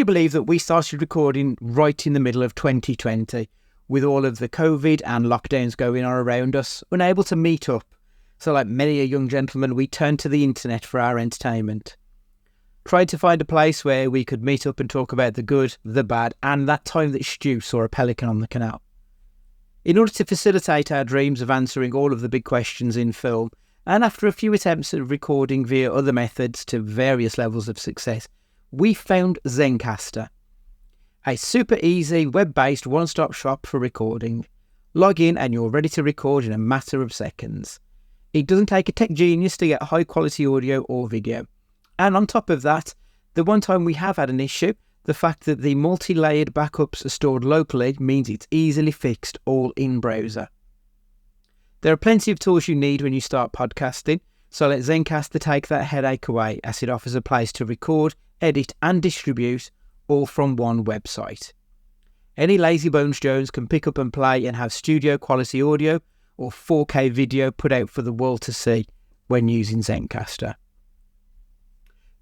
you believe that we started recording right in the middle of 2020 with all of the COVID and lockdowns going on around us, unable to meet up? So like many a young gentleman, we turned to the internet for our entertainment. Tried to find a place where we could meet up and talk about the good, the bad, and that time that Stu saw a pelican on the canal. In order to facilitate our dreams of answering all of the big questions in film, and after a few attempts at recording via other methods to various levels of success, we found Zencastr, a super easy web-based one-stop shop for recording. Log in and you're ready to record in a matter of seconds. It doesn't take a tech genius to get high quality audio or video. And on top of that, the one time we have had an issue, the fact that the multi-layered backups are stored locally means it's easily fixed all in browser. There are plenty of tools you need when you start podcasting, so let Zencastr take that headache away as it offers a place to record, edit and distribute all from one website. Any lazy bones Jones can pick up and play and have studio quality audio or 4K video put out for the world to see when using Zencastr.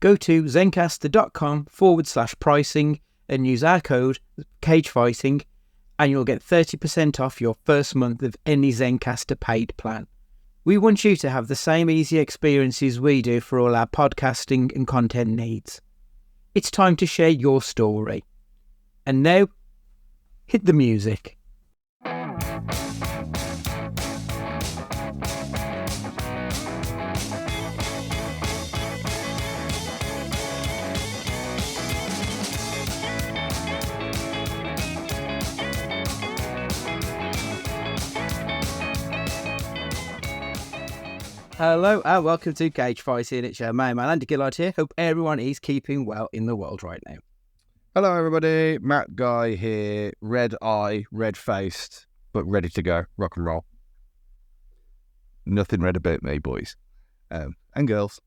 Go to zencastr.com/pricing and use our code CAGEFIGHTING and you'll get 30% off your first month of any Zencastr paid plan. We want you to have the same easy experiences we do for all our podcasting and content needs. It's time to share your story. And now, hit the music. Hello and welcome to Cage Fighting. It's your main man Andy Gillard here. Hope everyone is keeping well in the world right now. Hello everybody, Matt Guy here, red eye, red-faced, but ready to go, rock and roll. Nothing red about me, boys. And girls.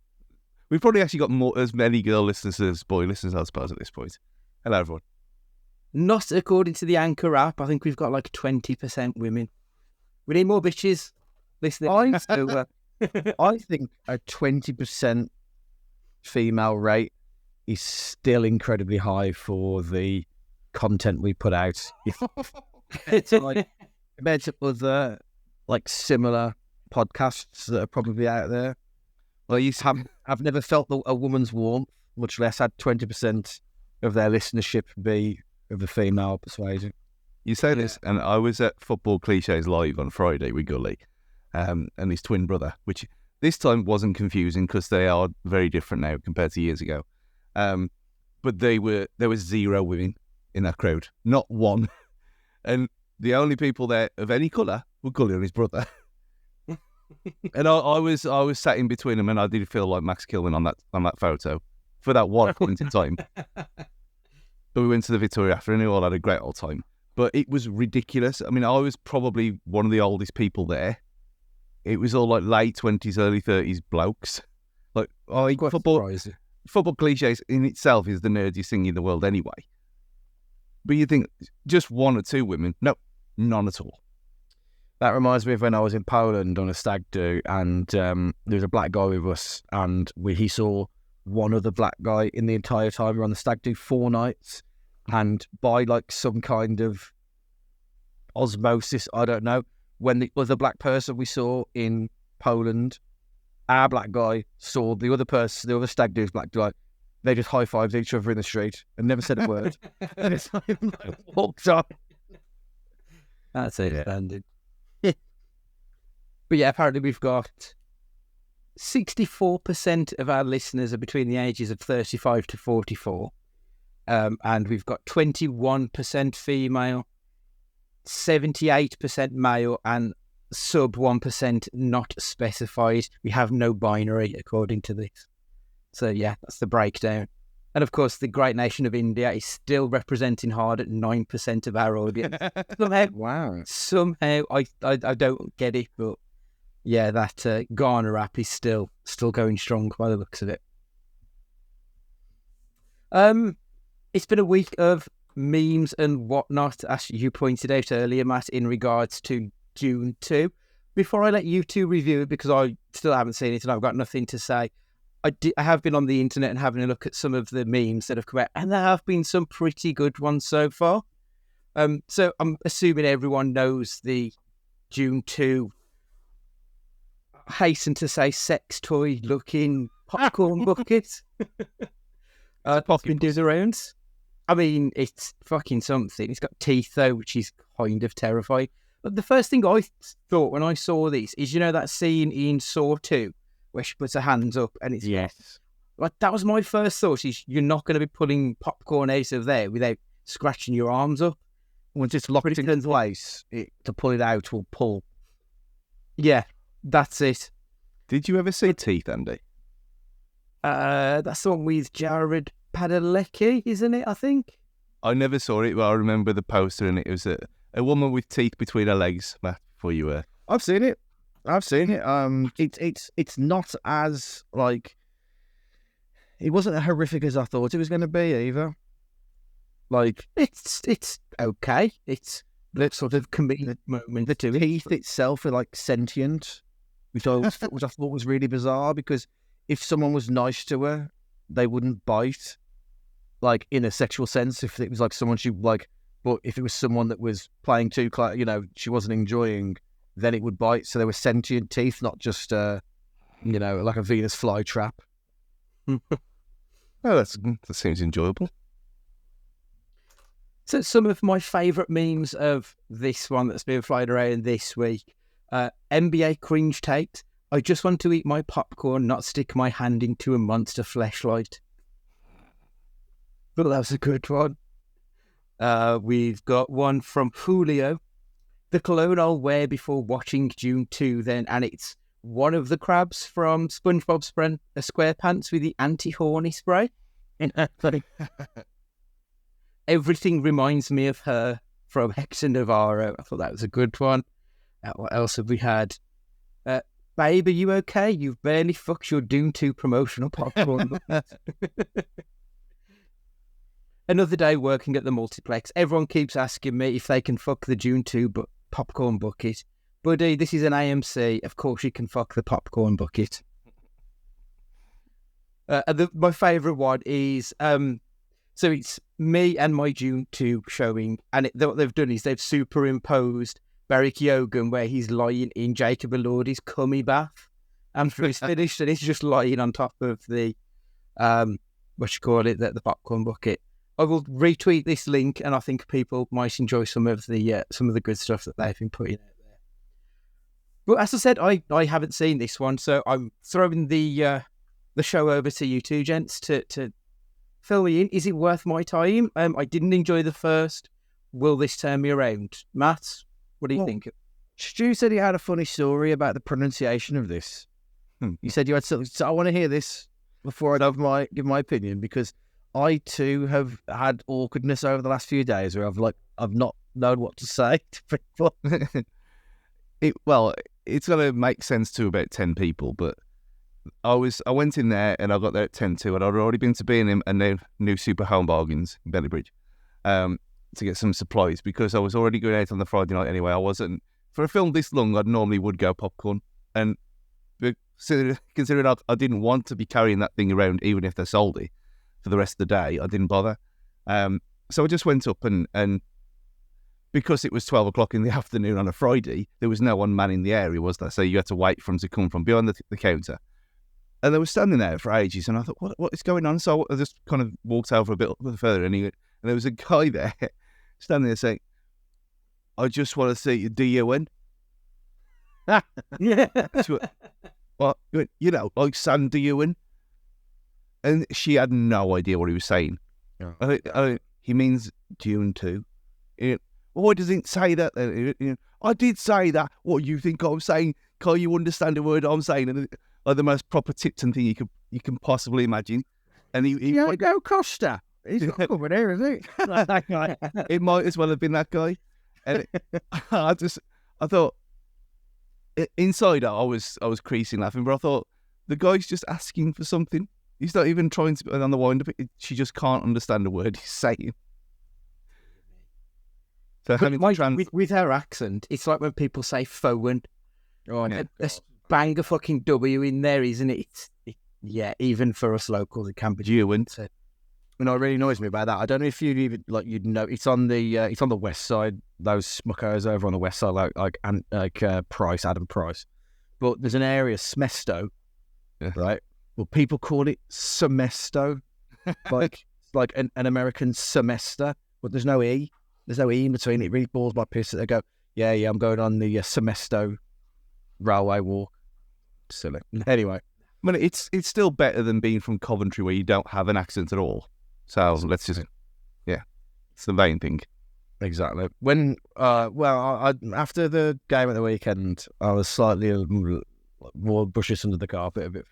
We've probably actually got as many girl listeners as boy listeners, I suppose, at this point. Hello everyone. Not according to the Anchor app. I think we've got like 20% women. We need more bitches listening. I think a 20% female rate is still incredibly high for the content we put out. It's like compared to other like similar podcasts that are probably out there. Well, I've never felt a woman's warmth, much less had 20% of their listenership be of the female persuasion. You say this, and I was at Football Cliches Live on Friday with Gully. And his twin brother, which this time wasn't confusing because they are very different now compared to years ago. But there was zero women in that crowd, not one. And the only people there of any colour were Gully and his brother. And I was sat in between them, and I did feel like Max Kilman on that photo for that one point in time. But we went to the Victoria after, and we all had a great old time. But it was ridiculous. I mean, I was probably one of the oldest people there. It was all like late 20s, early 30s blokes. Like, football cliches in itself is the nerdiest thing in the world anyway. But you think just one or two women? No, none at all. That reminds me of when I was in Poland on a stag do, and there was a black guy with us, and he saw one other black guy in the entire time we were on the stag do 4 nights. And by like some kind of osmosis, I don't know, when the other black person we saw in Poland, our black guy saw the other person, the other stag dude's black guy, they just high-fived each other in the street and never said a word. And it's like, walked on. That's it, standard. But yeah, apparently we've got 64% of our listeners are between the ages of 35 to 44. And we've got 21% female, 78% male, and sub 1% not specified. We have no binary according to this. So yeah, that's the breakdown. And of course, the great nation of India is still representing hard at 9% of our audience. Somehow, I don't get it, but yeah, that Ghana app is still going strong by the looks of it. It's been a week of memes and whatnot, as you pointed out earlier, Matt, in regards to Dune 2. Before I let you two review it, because I still haven't seen it and I've got nothing to say, I have been on the internet and having a look at some of the memes that have come out, and there have been some pretty good ones so far. So I'm assuming everyone knows the June 2, hasten to say, sex toy looking popcorn bucket. It's been doing the rounds. I mean, it's fucking something. It's got teeth though, which is kind of terrifying. But the first thing I thought when I saw this is, that scene in Saw 2 where she puts her hands up and it's like, that was my first thought, is you're not going to be pulling popcorn out of there without scratching your arms up. Once it's locked in place, to pull it out will pull. Yeah, that's it. Did you ever see Teeth, Andy? That's the one with Jared Padalecki, isn't it, I think? I never saw it, but I remember the poster, and it was a woman with teeth between her legs, Matt, before you were. I've seen it. It's not as, like, it wasn't as horrific as I thought it was going to be either. Like, it's okay. It's the sort of comedic moment. The teeth itself are like sentient, which I thought was really bizarre, because if someone was nice to her, they wouldn't bite, like, in a sexual sense. If it was like someone she like, but if it was someone that was playing too close, she wasn't enjoying, then it would bite. So they were sentient teeth, not just like a Venus flytrap. Oh, that seems enjoyable. So some of my favourite memes of this one that's been flying around this week, NBA cringe takes. I just want to eat my popcorn, not stick my hand into a monster fleshlight. But that was a good one. We've got one from Julio. The cologne I'll wear before watching June 2 then, and it's one of the crabs from SpongeBob SquarePants with the anti-horny spray. Everything reminds me of her from Hector Navarro. I thought that was a good one. What else have we had? Babe, are you okay? You've barely fucked your Doom 2 promotional popcorn. Another day working at the multiplex. Everyone keeps asking me if they can fuck the June 2 popcorn bucket. Buddy, this is an AMC. Of course you can fuck the popcorn bucket. My favourite one is... So it's me and my June 2 showing, and what they've done is they've superimposed Barry Keoghan where he's lying in Jacob Elordi's cummy bath after he's finished, and he's just lying on top of the, the popcorn bucket. I will retweet this link, and I think people might enjoy some of the good stuff that they've been putting out there. But as I said, I haven't seen this one, so I'm throwing the show over to you two gents to fill me in. Is it worth my time? I didn't enjoy the first. Will this turn me around? Matt, what do you think? Stu said he had a funny story about the pronunciation of this. You said you had something. So I want to hear this before I give my opinion, because I too have had awkwardness over the last few days where I've not known what to say to people. It's going to make sense to about 10 people, but I went in there and I got there at 10:02, and I'd already been to B&M and their new Super Home Bargains in Bentley Bridge to get some supplies, because I was already going out on the Friday night anyway. I wasn't, for a film this long, I normally would go popcorn, and considering I didn't want to be carrying that thing around even if they sold it for the rest of the day, I didn't bother. So I just went up and because it was 12 o'clock in the afternoon on a Friday, there was no one manning the area, was there? So you had to wait for them to come from behind the counter. And they were standing there for ages, and I thought, what is going on? So I just kind of walked over a bit further, and there was a guy there standing there saying, I just want to see your DUN. Yeah. Well, like San DUN. And she had no idea what he was saying. Oh. He means June 2. Why does it say that? I did say that. What you think I'm saying? Can't you understand the word I'm saying? And like the most proper Tipton thing you can possibly imagine. And he go Costa. He's not over there, is he? It might as well have been that guy. And I thought inside I was creasing laughing, but I thought the guy's just asking for something. He's not even trying to put it on the wind up. She just can't understand a word he's saying. So with her accent, it's like when people say phone. Oh, yeah. Bang a fucking W in there, isn't it? Yeah, even for us locals, it can be. You and You know, it really annoys me about that. I don't know if you'd know. It's on the west side. Those smuckers over on the west side, Price, Adam Price. But there's an area, Smesto, right? Well, people call it Semesto, like an American semester, but there's no E. There's no E in between. It really bores my piss that they go, yeah, I'm going on the Semesto railway walk. Silly. Anyway. I mean, it's still better than being from Coventry where you don't have an accent at all. So let's just, it's the main thing. Exactly. When, after the game at the weekend, I was slightly more bushes under the carpet a bit.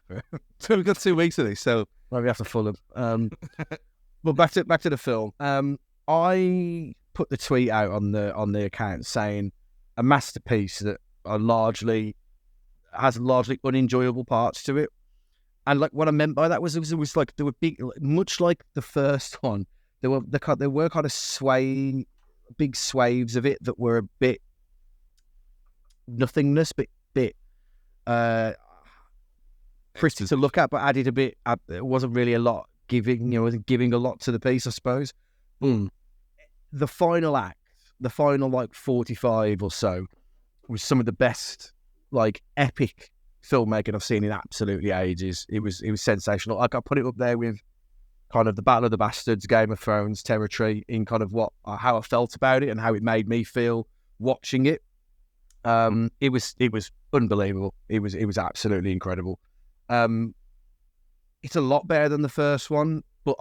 So we've got 2 weeks of this, so Maybe after Fulham. But back to the film. I put the tweet out on the account saying a masterpiece that has largely unenjoyable parts to it. And like what I meant by that was it was like there were much like the first one. There were kind of swaying big swaths of it that were a bit nothingness, bit pretty to look at, but added a bit. It wasn't really a lot wasn't giving a lot to the piece, I suppose. The final act, the final like 45 or so, was some of the best like epic filmmaking I've seen in absolutely ages. It was sensational. Like I put it up there with kind of the Battle of the Bastards, Game of Thrones territory in kind of how I felt about it and how it made me feel watching it. It was unbelievable. It was absolutely incredible. It's a lot better than the first one, but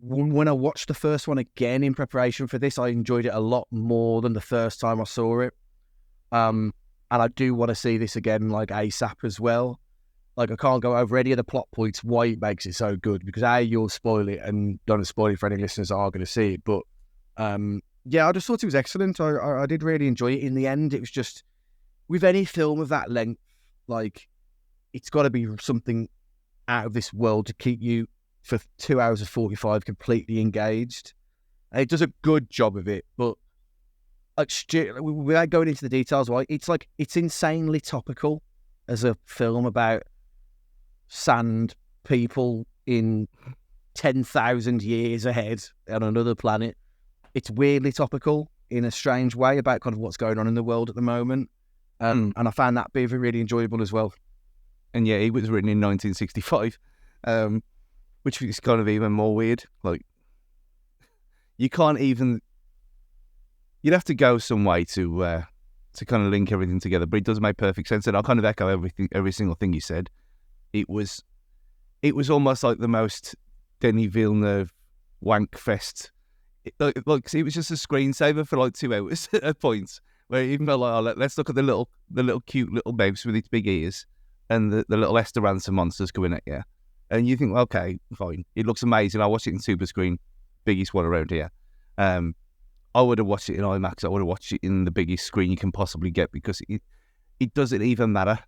when I watched the first one again in preparation for this, I enjoyed it a lot more than the first time I saw it. And I do want to see this again, like ASAP as well. Like I can't go over any of the plot points why it makes it so good because you'll spoil it, and don't spoil it for any listeners that are going to see it. But I just thought it was excellent. I did really enjoy it. In the end, it was just with any film of that length, like it's got to be something out of this world to keep you for 2 hours and 45 completely engaged. And it does a good job of it, but like without going into the details, right? It's insanely topical as a film about sand people in 10,000 years ahead on another planet. It's weirdly topical in a strange way about kind of what's going on in the world at the moment. And I found that being really enjoyable as well. And yeah, it was written in 1965, which is kind of even more weird. Like, you can't even... You'd have to go some way to kind of link everything together, but it does make perfect sense. And I'll kind of echo every single thing you said. It was almost like the most Denis Villeneuve wank fest. It was just a screensaver for like 2 hours at points, where it even felt like, let's look at the little cute little babes with its big ears and the little Esther Ransom monsters coming at you. And you think, well, okay, fine. It looks amazing. I watched it in super screen, biggest one around here. I would have watched it in IMAX. I would have watched it in the biggest screen you can possibly get because it doesn't even matter.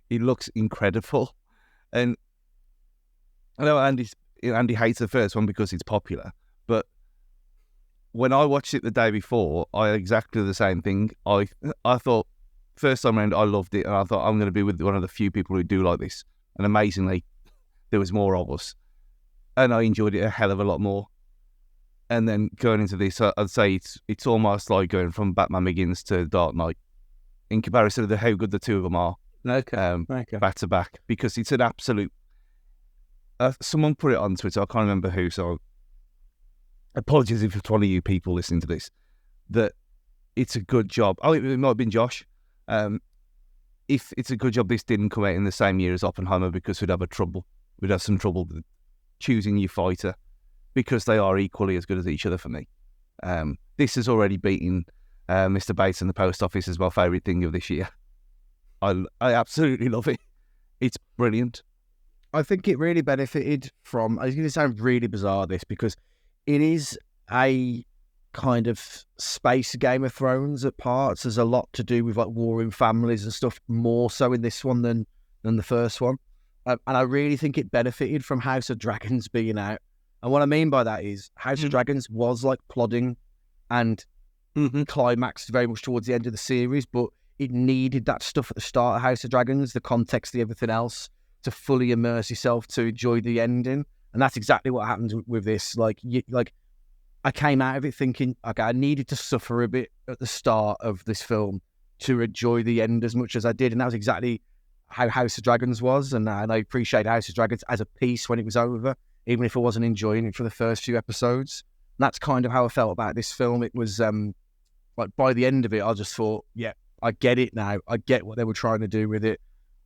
It looks incredible. And I know Andy hates the first one because it's popular, but when I watched it the day before, I had exactly the same thing. I thought, first time around, I loved it, and I thought I'm going to be with one of the few people who do like this. And amazingly, there was more of us. And I enjoyed it a hell of a lot more. And then going into this, I'd say it's almost like going from Batman Begins to Dark Knight in comparison to how good the two of them are. Okay. Back to back, because it's an absolute... someone put it on Twitter, I can't remember who, so apologies if it's one of you people listening to this, that it's a good job. Oh, it might have been Josh. If it's a good job this didn't come out in the same year as Oppenheimer, because we'd have some trouble with choosing your fighter, because they are equally as good as each other for me. This has already beaten Mr. Bates and the Post Office as my favourite thing of this year. I absolutely love it. It's brilliant. I think it really benefited from... It's going to sound really bizarre, this, because it is a kind of space Game of Thrones at parts. There's a lot to do with like warring families and stuff, more so in this one than the first one. And I really think it benefited from House of Dragons being out. And what I mean by that is House of Dragons was like plodding and climaxed very much towards the end of the series, but it needed that stuff at the start of House of Dragons, the context, the everything else, to fully immerse yourself to enjoy the ending, and that's exactly what happens with this. Like I came out of it thinking, okay, I needed to suffer a bit at the start of this film to enjoy the end as much as I did, and that was exactly how House of Dragons was, and I appreciate House of Dragons as a piece when it was over, even if I wasn't enjoying it for the first few episodes. And that's kind of how I felt about this film. It was like by the end of it, I just thought, yeah, I get it now. I get what they were trying to do with it.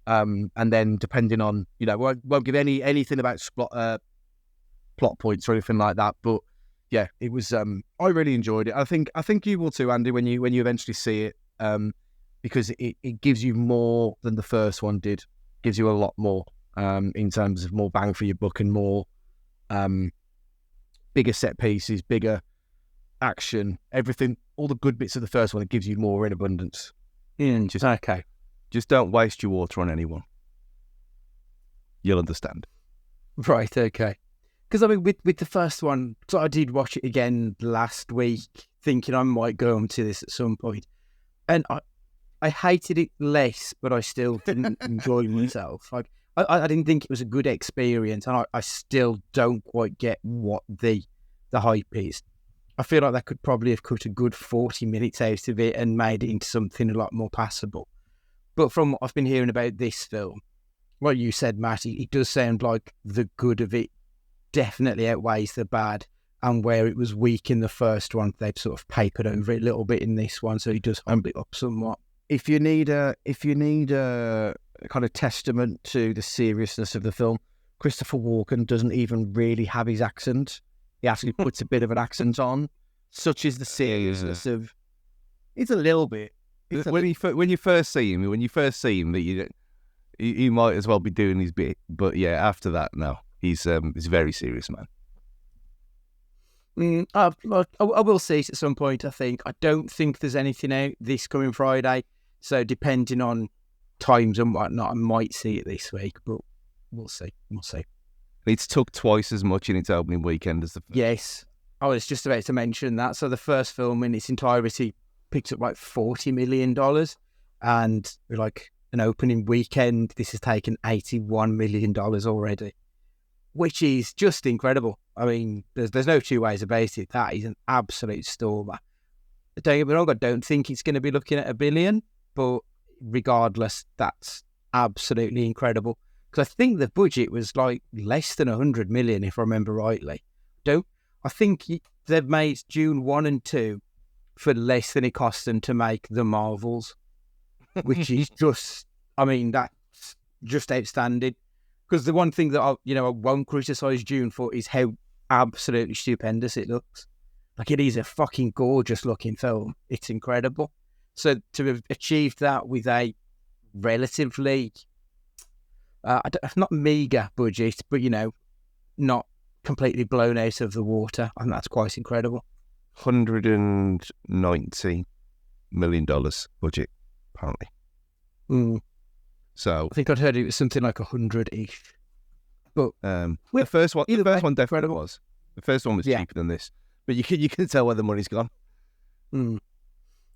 And then depending on, won't give anything about plot points or anything like that, but yeah, it was. I really enjoyed it. I think you will too, Andy, when you eventually see it. Because it gives you more than the first one did. Gives you a lot more in terms of more bang for your buck and more bigger set pieces, bigger action, everything, all the good bits of the first one. It gives you more in abundance. Just don't waste your water on anyone. You'll understand. Right, okay. Because I mean, with the first one, so I did watch it again last week, thinking I might go on to this at some point, and I hated it less, but I still didn't enjoy myself. Like I didn't think it was a good experience, and I still don't quite get what the hype is. I feel like they could probably have cut a good 40 minutes out of it and made it into something a lot more passable. But from what I've been hearing about this film, what you said, Matt, it does sound like the good of it definitely outweighs the bad. And where it was weak in the first one, they've sort of papered over it a little bit in this one, so it does hump it up somewhat. If you need a kind of testament to the seriousness of the film, Christopher Walken doesn't even really have his accent. He actually puts a bit of an accent on. Such is the seriousness of. It's a little bit. When you first see him, that you might as well be doing his bit. But yeah, after that, no, he's a very serious man. I will see it at some point, I think. I don't think there's anything out this coming Friday. So depending on times and whatnot, I might see it this week, but we'll see. It's took twice as much in its opening weekend as the first. Yes. I was just about to mention that. So the first film in its entirety picked up like $40 million. And like an opening weekend, this has taken $81 million already, which is just incredible. I mean, there's no two ways about it. That is an absolute stormer. Don't get me wrong, I don't think it's going to be looking at $1 billion, but regardless, that's absolutely incredible. Because I think the budget was like less than 100 million, if I remember rightly. I think they've made June 1 and 2 for less than it cost them to make The Marvels, which is just, I mean, that's just outstanding. Because the one thing that I won't criticise June for is how absolutely stupendous it looks. Like, it is a fucking gorgeous looking film. It's incredible. So to have achieved that with a relatively, not meagre budget, but not completely blown out of the water, and that's quite incredible. $190 million budget, apparently. So I think I'd heard it was something like 100-ish. But the first one definitely was. The first one was cheaper than this, but you can tell where the money's gone.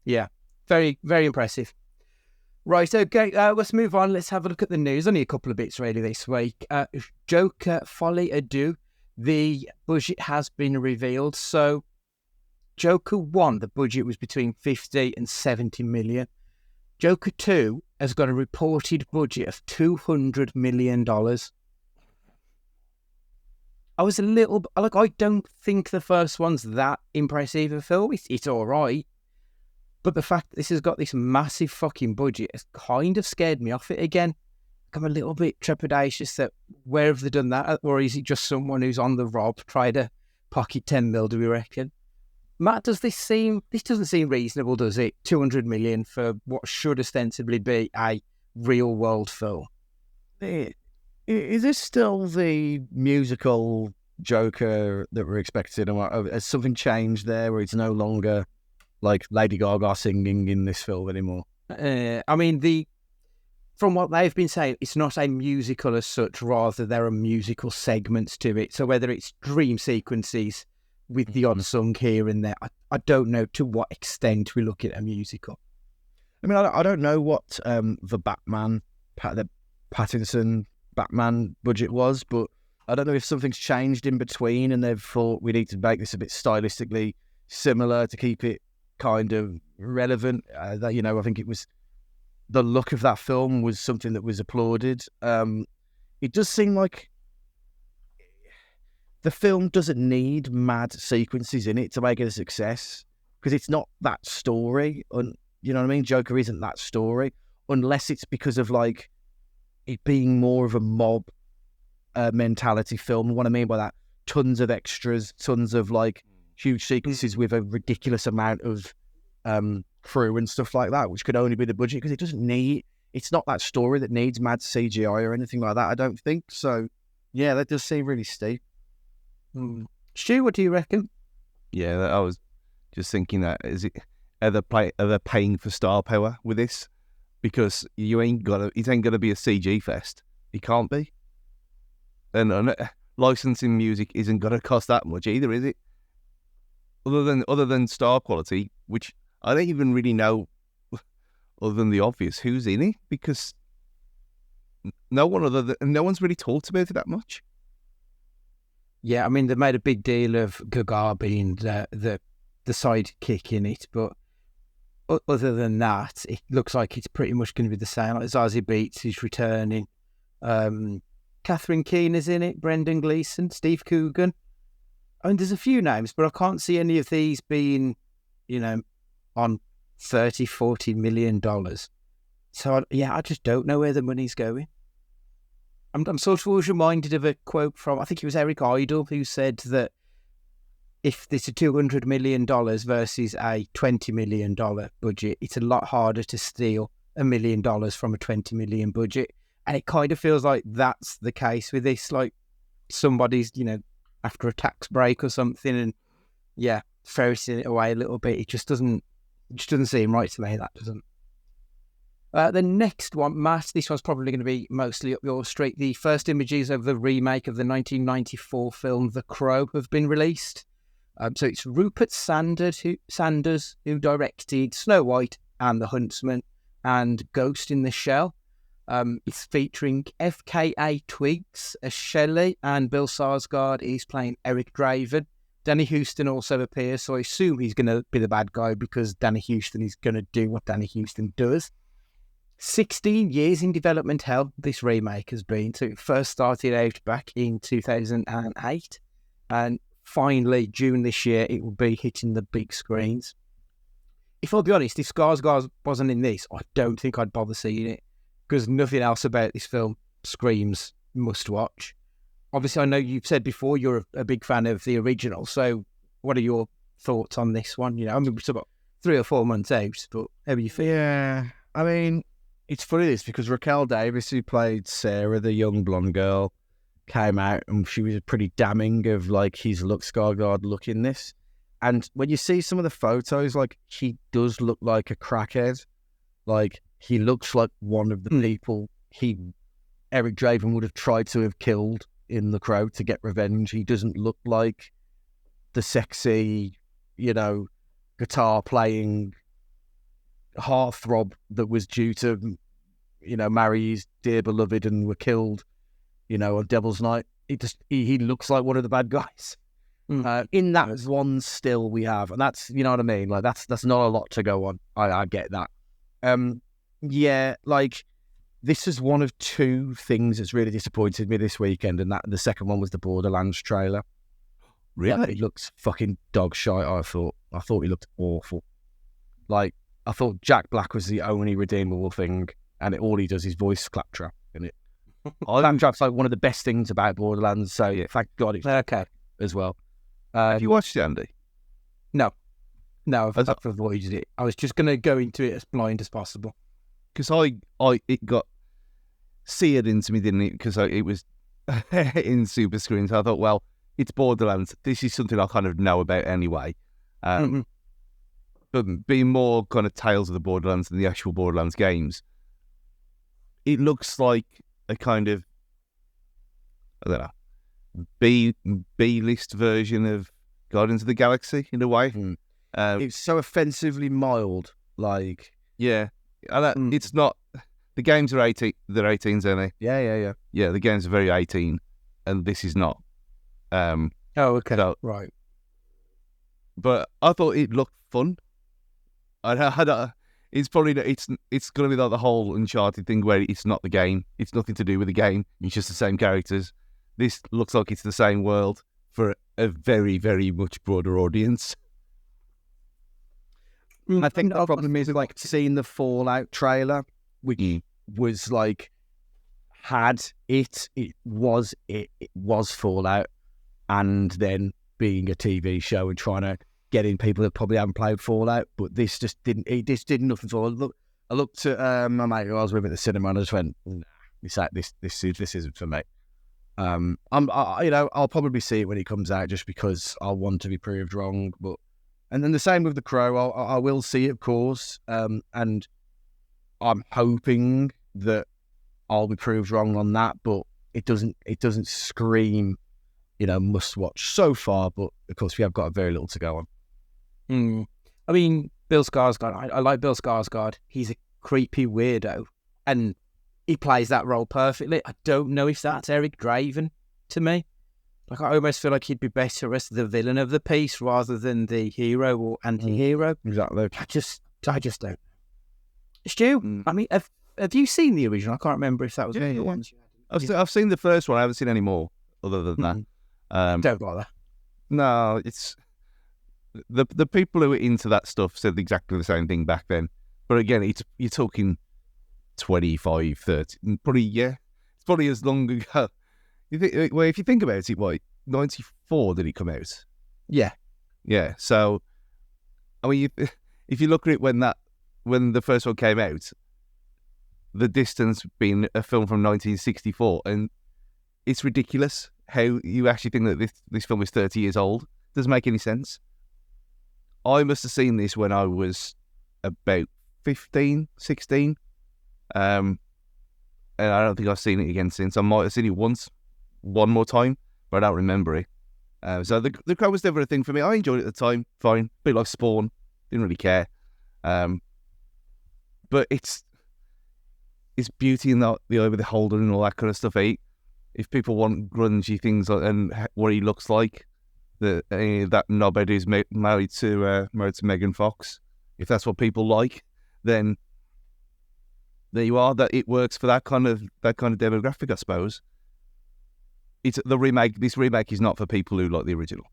Yeah, very, very impressive. Right, okay, let's move on. Let's have a look at the news. Only a couple of bits really this week. Joker Folie à Deux, the budget has been revealed. So Joker 1, the budget was between 50 and 70 million. Joker 2 has got a reported budget of $200 million. I was a little, I don't think the first one's that impressive a film. It's all right. But the fact that this has got this massive fucking budget has kind of scared me off it again. I'm a little bit trepidatious that where have they done that? Or is it just someone who's on the rob trying to pocket 10 mil, do we reckon? Matt, this doesn't seem reasonable, does it? 200 million for what should ostensibly be a real world film. Is this still the musical Joker that we're expecting? Or has something changed there where it's no longer like Lady Gaga singing in this film anymore? I mean, from what they've been saying, it's not a musical as such, rather there are musical segments to it. So whether it's dream sequences with the odd song here and there, I don't know to what extent we're looking at a musical. I mean, I don't know what the Batman, the Pattinson Batman budget was, but I don't know if something's changed in between and they've thought we need to make this a bit stylistically similar to keep it kind of relevant. I think it was the look of that film was something that was applauded. It does seem like the film doesn't need mad sequences in it to make it a success because it's not that story. And you know what I mean? Joker isn't that story unless it's because of like it being more of a mob mentality film. What I mean by that, tons of extras, tons of like huge sequences with a ridiculous amount of crew and stuff like that, which could only be the budget because it's not that story that needs mad CGI or anything like that, I don't think. So yeah, that does seem really steep. Stu, what do you reckon? Yeah, I was just thinking that are they paying for star power with this? Because it ain't gonna be a CG fest. It can't be. And licensing music isn't gonna cost that much either, is it? Other than star quality, which I don't even really know, other than the obvious, who's in it, because no one's really talked about it that much. Yeah, I mean, they made a big deal of Gaga being the sidekick in it, but other than that, it looks like it's pretty much going to be the same. Like Zazie Beetz is returning. Catherine Keener's in it, Brendan Gleeson, Steve Coogan. I mean, there's a few names, but I can't see any of these being, on $30-40 million. So, I just don't know where the money's going. I'm sort of always reminded of a quote from, I think it was Eric Idle, who said that if there's a $200 million versus a $20 million budget, it's a lot harder to steal $1 million from a $20 million budget. And it kind of feels like that's the case with this, like somebody's, after a tax break or something and, ferreting it away a little bit. It just doesn't seem right to me, that doesn't. The next one, Matt, this one's probably going to be mostly up your street. The first images of the remake of the 1994 film The Crow have been released. So it's Rupert Sanders who directed Snow White and the Huntsman and Ghost in the Shell. It's featuring FKA Twigs as Shelley, and Bill Skarsgård is playing Eric Draven. Danny Houston also appears, so I assume he's going to be the bad guy because Danny Houston is going to do what Danny Houston does. 16 years in development hell this remake has been. So it first started out back in 2008, and finally, June this year, it will be hitting the big screens. If I'll be honest, if Skarsgård wasn't in this, I don't think I'd bother seeing it, because nothing else about this film screams must watch. Obviously, I know you've said before you're a big fan of the original, so what are your thoughts on this one? I mean, it's about 3 or 4 months out, but how do you feel? Yeah, I mean, it's funny this, because Raquel Davis, who played Sarah, the young blonde girl, came out and she was pretty damning of like his Skarsgård look in this. And when you see some of the photos, like he does look like a crackhead. Like he looks like one of the people Eric Draven would have tried to have killed in The Crow to get revenge. He doesn't look like the sexy, guitar playing heartthrob that was due to, marry his dear beloved and were killed, on Devil's Night. He looks like one of the bad guys. In that one still we have, and that's, you know what I mean? Like that's not a lot to go on. I get that. Like this is one of 2 things that's really disappointed me this weekend, and that the second one was the Borderlands trailer. Really? Like, it looks fucking dog shite, I thought he looked awful. Like, I thought Jack Black was the only redeemable thing, and all he does is voice Claptrap in it. Claptrap's like one of the best things about Borderlands, so yeah, thank God it's okay as well. Have you watched it, Andy? No, I've avoided it. I was just going to go into it as blind as possible. Because it got seared into me, didn't it? Because it was in super screens. I thought, well, it's Borderlands. This is something I kind of know about anyway. But being more kind of Tales of the Borderlands than the actual Borderlands games, it looks like a kind of, I don't know, B-list version of Guardians of the Galaxy in a way. It's so offensively mild, like... Yeah, and it's not... The games are 18. They're 18s, aren't they? Yeah. Yeah, the games are very 18, and this is not. Oh, okay. So, Right. but I thought it looked fun. It's probably it's going to be like the whole Uncharted thing where it's not the game. It's nothing to do with the game. It's just the same characters. This looks like it's the same world for a very, very much broader audience. I think the problem is like seeing the Fallout trailer, which was like it was Fallout, and then being a TV show and trying to get in people that probably haven't played Fallout, but this just didn't. It just did nothing for. I looked at my mate who I was with at the cinema, and I just went, nah, this isn't for me. I'll probably see it when it comes out just because I want to be proved wrong. And then the same with The Crow. I will see it, of course, and I'm hoping that I'll be proved wrong on that. But it doesn't scream, must watch so far. But of course, we have got very little to go on. I mean, Bill Skarsgård. I like Bill Skarsgård. He's a creepy weirdo, and he plays that role perfectly. I don't know if that's Eric Draven to me. Like, I almost feel like he'd be better as the villain of the piece rather than the hero or anti-hero. Exactly. I just don't. Stu, I mean, have you seen the original? I can't remember if that was one of the ones you had. I've seen the first one. I haven't seen any more other than that. Don't bother. No, it's the people who were into that stuff said exactly the same thing back then. But again, you're talking 25, 30, probably, it's probably as long ago. If you think about it, 94 did it come out? Yeah. Yeah. So, I mean, if you look at it when the first one came out, the distance being a film from 1964, and it's ridiculous how you actually think that this film is 30 years old. Doesn't make any sense. I must have seen this when I was about 15, 16. And I don't think I've seen it again since. I might have seen it one more time, but I don't remember it. So the Crow was never a thing for me. I enjoyed it at the time, fine. A bit like Spawn, didn't really care. But it's beauty in the eye of the beholder and all that kind of stuff. If people want grungy things and what he looks like, that knobhead who's married to Megan Fox, if that's what people like, then there you are. That it works for that kind of demographic, I suppose. It's the remake. This remake is not for people who like the original.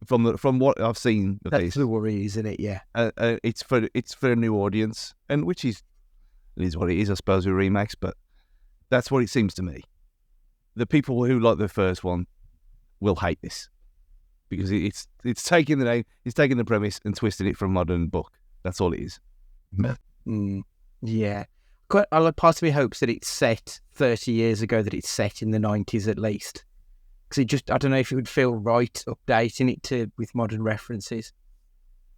From what I've seen, That's the worry, isn't it? Yeah. It's for a new audience, and it is what it is, I suppose, with remakes. But that's what it seems to me. The people who like the first one will hate this because it's taking the name, it's taking the premise and twisting it for a modern book. That's all it is. Yeah. Part of me hopes that it's set 30 years ago, that it's set in the 90s at least. Because I don't know if it would feel right updating it with modern references.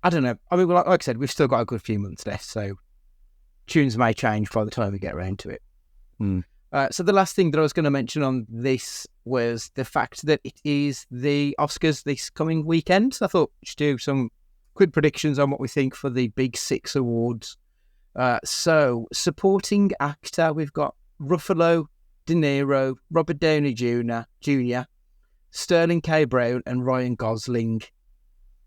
I don't know. I mean, like I said, we've still got a good few months left, so tunes may change by the time we get around to it. So the last thing that I was going to mention on this was the fact that it is the Oscars this coming weekend. So I thought we should do some quick predictions on what we think for the big 6 awards. So, supporting actor, we've got Ruffalo, De Niro, Robert Downey Jr., Sterling K. Brown, and Ryan Gosling.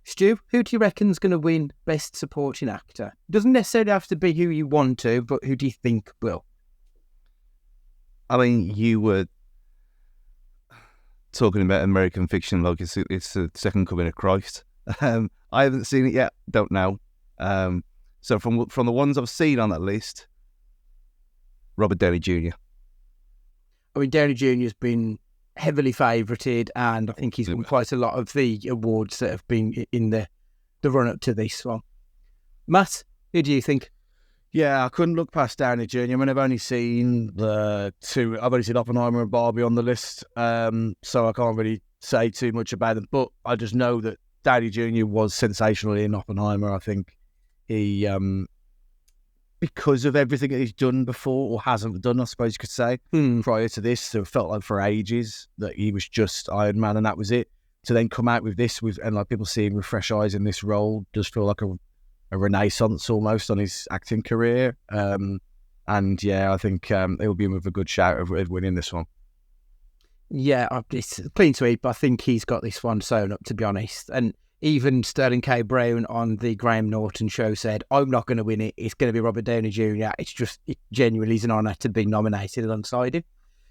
Stu, who do you reckon's going to win Best Supporting Actor? Doesn't necessarily have to be who you want to, but who do you think will? I mean, you were talking about American Fiction like it's the second coming of Christ. I haven't seen it yet, don't know. So from the ones I've seen on that list, Robert Downey Jr. I mean, Downey Jr. has been heavily favoured, and I think he's won quite a lot of the awards that have been in the run-up to this one. Matt, who do you think? Yeah, I couldn't look past Downey Jr. I mean, I've only seen Oppenheimer and Barbie on the list, so I can't really say too much about them. But I just know that Downey Jr. was sensational in Oppenheimer. I think he, because of everything that he's done before, or hasn't done, I suppose you could say, prior to this, so it felt like for ages that he was just Iron Man and that was it. To then come out with this, and like people seeing with fresh eyes in this role, does feel like a renaissance almost on his acting career. And And yeah, I think it will be with a good shout of winning this one. Yeah, it's a clean sweep. I think he's got this one sewn up, to be honest. And even Sterling K. Brown on the Graham Norton show said, I'm not going to win it. It's going to be Robert Downey Jr. It genuinely is an honour to be nominated alongside him.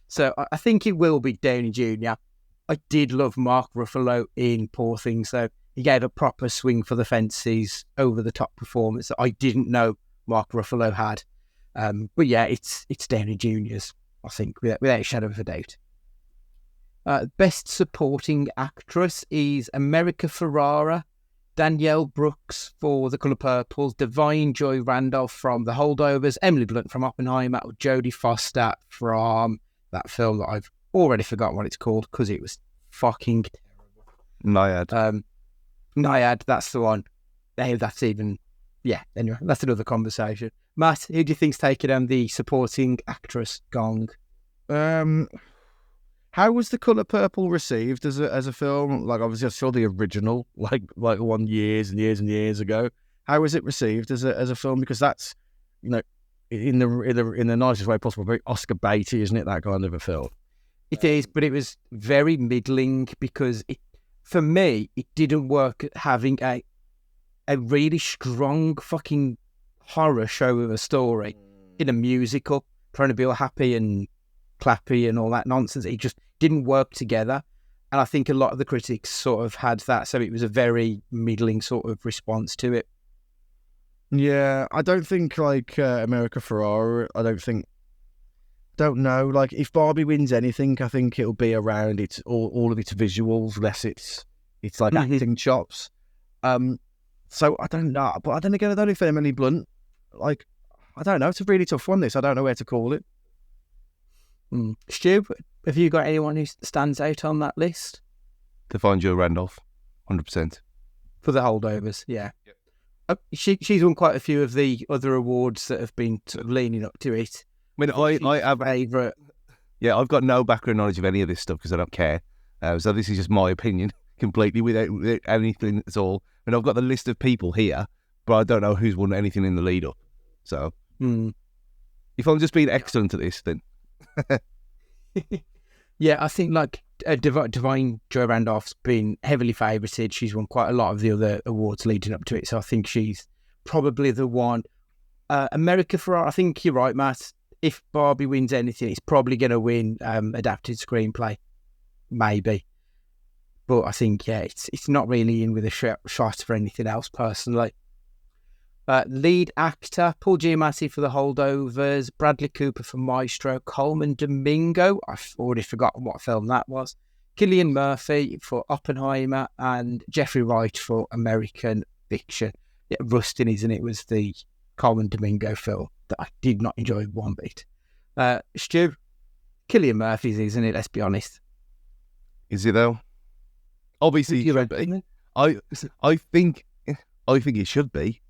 So I think it will be Downey Jr. I did love Mark Ruffalo in Poor Things, though. He gave a proper swing for the fences, over the top performance that I didn't know Mark Ruffalo had. But yeah, it's Downey Jr.'s, I think, without a shadow of a doubt. Best Supporting Actress is America Ferrara, Danielle Brooks for The Colour Purple, Divine Joy Randolph from The Holdovers, Emily Blunt from Oppenheimer, or Jodie Foster from that film that I've already forgotten what it's called because it was fucking terrible. Naiad, that's the one. Hey, that's even... Yeah, anyway, that's another conversation. Matt, who do you think's taking on the Supporting Actress gong? How was The Colour Purple received as a film? Like, obviously, I saw the original like one years and years and years ago. How was it received as a film? Because that's, you know, in the nicest way possible, very Oscar baity, isn't it? That kind of a film. It is, but it was very middling because for me, it didn't work at having a really strong fucking horror show with a story in a musical, trying to be all happy and clappy and all that nonsense. It just didn't work together. And I think a lot of the critics sort of had that. So it was a very middling sort of response to it. Yeah, I don't think like America Ferrara, don't know. Like if Barbie wins anything, I think it'll be around its all of its visuals, less it's like acting chops. So I don't know, but then again, I don't know if Emily Blunt, like, I don't know. It's a really tough one. This, I don't know where to call it. Stu, have you got anyone who stands out on that list? Divine Joy Randolph, 100%. For The Holdovers, yeah. Yep. She's won quite a few of the other awards that have been sort of leaning up to it. I mean, I have favourite. Yeah, I've got no background knowledge of any of this stuff because I don't care. So this is just my opinion completely without anything at all. I mean, I've got the list of people here, but I don't know who's won anything in the lead up. So if I'm just being excellent at this, then... Yeah, I think like Divine Joy Randolph's been heavily favourited. She's won quite a lot of the other awards leading up to it, so I think she's probably the one. America Ferrara, I think you're right, Matt. If Barbie wins anything, it's probably going to win adapted screenplay, maybe. But I think, yeah, it's not really in with a shot for anything else, personally. Lead actor, Paul Giamatti for The Holdovers, Bradley Cooper for Maestro, Coleman Domingo, I've already forgotten what film that was, Cillian Murphy for Oppenheimer, and Jeffrey Wright for American Fiction. Yeah, Rustin, isn't it, was the Coleman Domingo film that I did not enjoy one bit. Stu, Cillian Murphy's, isn't it? Let's be honest. Is it though? Obviously, it should be. I think it should be.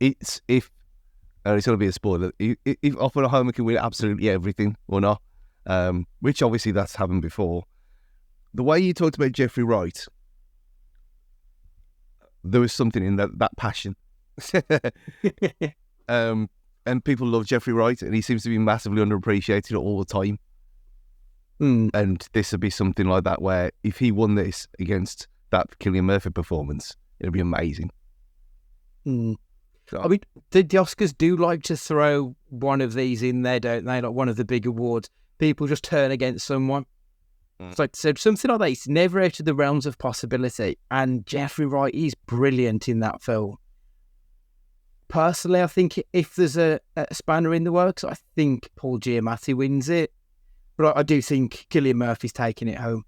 It's if it's going to be a spoiler. If Oppenheimer can win absolutely everything or not, which obviously that's happened before. The way you talked about Jeffrey Wright, there was something in that passion. And people love Jeffrey Wright, and he seems to be massively underappreciated all the time. And this would be something like that, where if he won this against that Cillian Murphy performance, it'd be amazing. So. I mean, the Oscars do like to throw one of these in there, don't they? Like one of the big awards. People just turn against someone. So something like that, it's never out of the realms of possibility. And Jeffrey Wright is brilliant in that film. Personally, I think if there's a spanner in the works, I think Paul Giamatti wins it. But I do think Cillian Murphy's taking it home.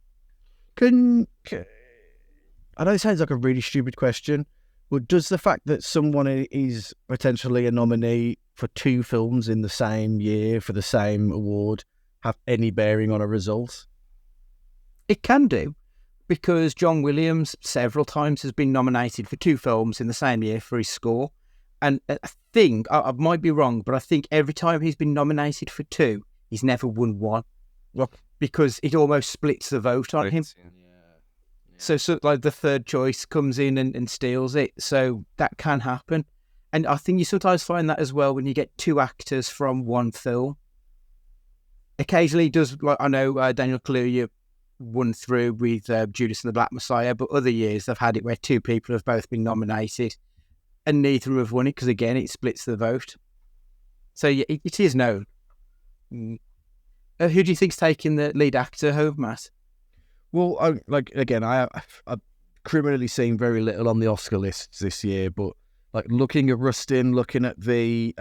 I know it sounds like a really stupid question, but does the fact that someone is potentially a nominee for two films in the same year for the same award have any bearing on a result? It can do, because John Williams several times has been nominated for two films in the same year for his score. And I think, I might be wrong, but I think every time he's been nominated for two, he's never won one. Because it almost splits the vote on him. So like the third choice comes in and steals it. So that can happen. And I think you sometimes find that as well when you get two actors from one film. Occasionally, does like I know Daniel Kaluuya won through with Judas and the Black Messiah, but other years they've had it where two people have both been nominated and neither have won it because again it splits the vote. So yeah, it is known. Who do you think's taking the lead actor home, Matt? Well, I've criminally seen very little on the Oscar lists this year, but like looking at Rustin, looking at the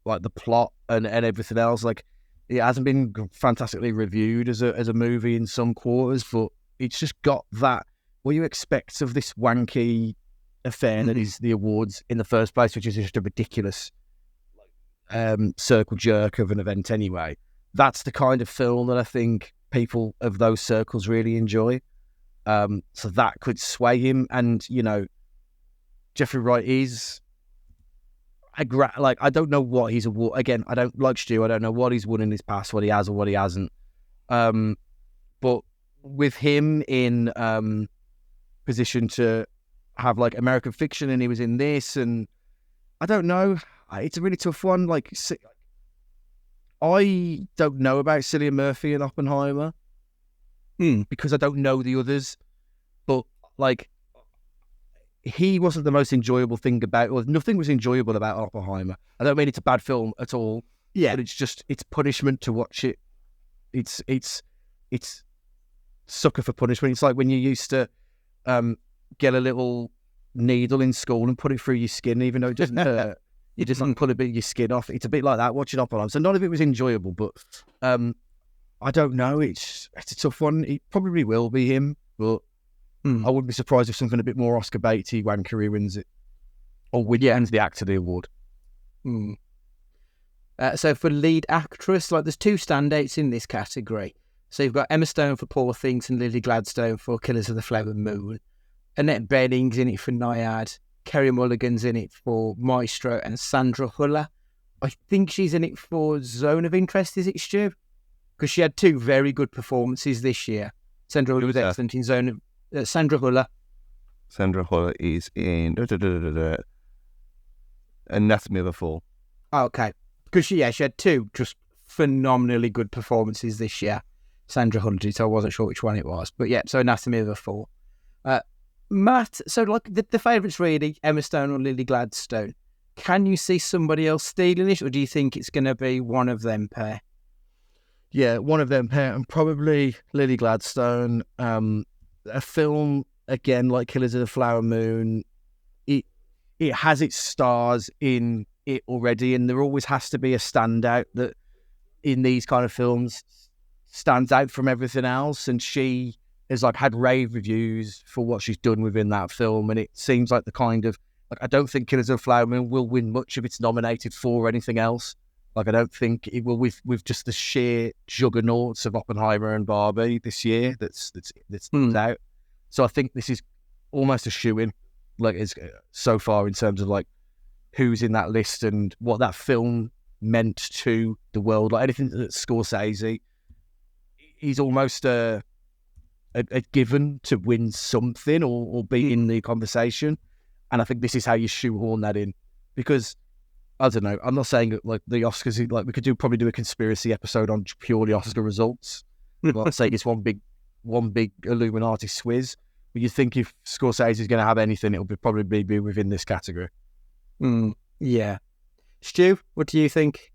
like the plot and everything else, like it hasn't been fantastically reviewed as a movie in some quarters, but it's just got that what you expect of this wanky affair that is the awards in the first place, which is just a ridiculous circle jerk of an event anyway. That's the kind of film that I think people of those circles really enjoy. So that could sway him. And, you know, Jeffrey Wright is... I don't know what he's awarded. Again, I don't like Stu. I don't know what he's won in his past, what he has or what he hasn't. But with him in position to have like American Fiction, and he was in this, and I don't know. It's a really tough one. Like, I don't know about Cillian Murphy and Oppenheimer because I don't know the others. But like, he wasn't the most enjoyable thing about, or nothing was enjoyable about Oppenheimer. I don't mean it's a bad film at all. Yeah, but it's punishment to watch it. It's sucker for punishment. It's like when you used to get a little needle in school and put it through your skin, even though it doesn't hurt. You just like pull a bit of your skin off. It's a bit like that watching Oppenheimer. So none of it was enjoyable, but I don't know. It's a tough one. It probably will be him, but I wouldn't be surprised if something a bit more Oscar baity wankery wins it, or wins the actor the award. So for lead actress, like there's two standouts in this category. So you've got Emma Stone for Poor Things and Lily Gladstone for Killers of the Flower Moon. Annette Bening's in it for Naiad. Kerry Mulligan's in it for Maestro, and Sandra Huller, I think she's in it for Zone of Interest, is it, Stu? Because she had two very good performances this year. Sandra Huller was excellent in Zone of... Sandra Huller. Sandra Huller is in Anatomy of a Fall. Oh, okay. Because she had two just phenomenally good performances this year. Sandra Huller did, so I wasn't sure which one it was. But yeah, so Anatomy of a Fall. Matt, so like the favourites really, Emma Stone or Lily Gladstone. Can you see somebody else stealing it, or do you think it's going to be one of them pair? Yeah, one of them pair, and probably Lily Gladstone. A film, again, like Killers of the Flower Moon, it has its stars in it already, and there always has to be a standout that in these kind of films stands out from everything else, and she has like had rave reviews for what she's done within that film, and it seems like the kind of I don't think Killers of the Flower Moon will win much if it's nominated for anything else. Like I don't think it will with just the sheer juggernauts of Oppenheimer and Barbie this year that's out. So I think this is almost a shoo-in, like it's so far in terms of like who's in that list and what that film meant to the world. Like anything that Scorsese, he's almost a given to win something or be in the conversation. And I think this is how you shoehorn that in. Because, I don't know, I'm not saying that, like, the Oscars, like, we could probably do a conspiracy episode on purely Oscar results. Like, say it's one big Illuminati swizz. But you think if Scorsese is going to have anything, it'll probably be within this category. Yeah. Stu, what do you think?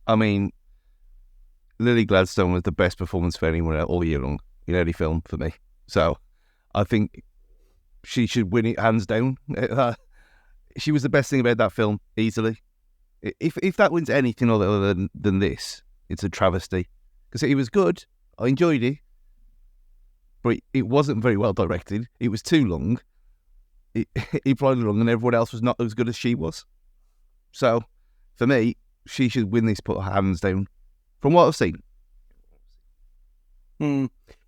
I mean, Lily Gladstone was the best performance for anyone all year long in any film for me. So I think she should win it hands down. She was the best thing about that film, easily. If that wins anything other than this, it's a travesty. Because it was good, I enjoyed it, but it wasn't very well directed. It was too long. It plodded along, and everyone else was not as good as she was. So, for me, she should win this, put her hands down, from what I've seen.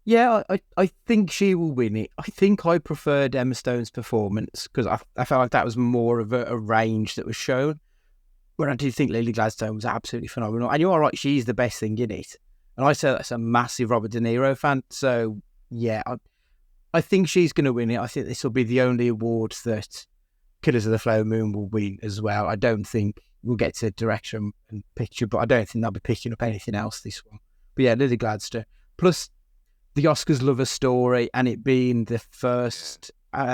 Yeah, I think she will win it. I think I preferred Emma Stone's performance because I felt like that was more of a range that was shown. But I do think Lily Gladstone was absolutely phenomenal. And you are right, she's the best thing in it. And I say that's a massive Robert De Niro fan. So, yeah, I think she's going to win it. I think this will be the only award that Killers of the Flower Moon will win as well. I don't think we'll get to direction and picture, but I don't think they'll be picking up anything else this one. But yeah, Lily Gladstone. Plus, the Oscars love a story, and it being the first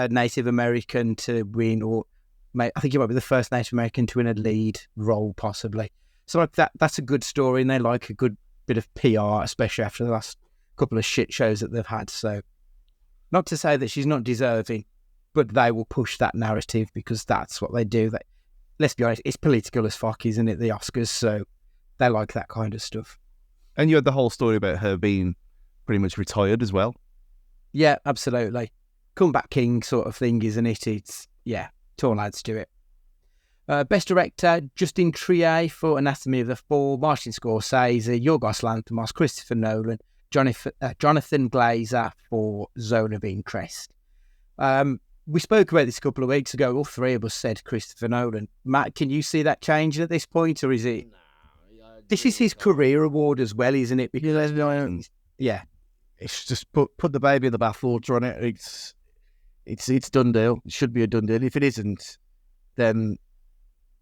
Native American to win, or I think it might be the first Native American to win a lead role, possibly. So like that's a good story, and they like a good bit of PR, especially after the last couple of shit shows that they've had. So, not to say that she's not deserving, but they will push that narrative because that's what they do. Let's be honest, it's political as fuck, isn't it? The Oscars, so they like that kind of stuff. And you had the whole story about her being pretty much retired as well. Yeah, absolutely. Comeback king sort of thing, isn't it? It's all adds to it. Best director, Justin Trier for Anatomy of the Fall, Martin Scorsese, Yorgos Lanthimos, Christopher Nolan, Jonathan Glazer for Zone of Interest. We spoke about this a couple of weeks ago. All three of us said Christopher Nolan. Matt, can you see that changing at this point, or is it? This is his career award as well, isn't it? Because it's just put the baby in the bathwater on it. It's done deal. It should be a done deal. If it isn't, then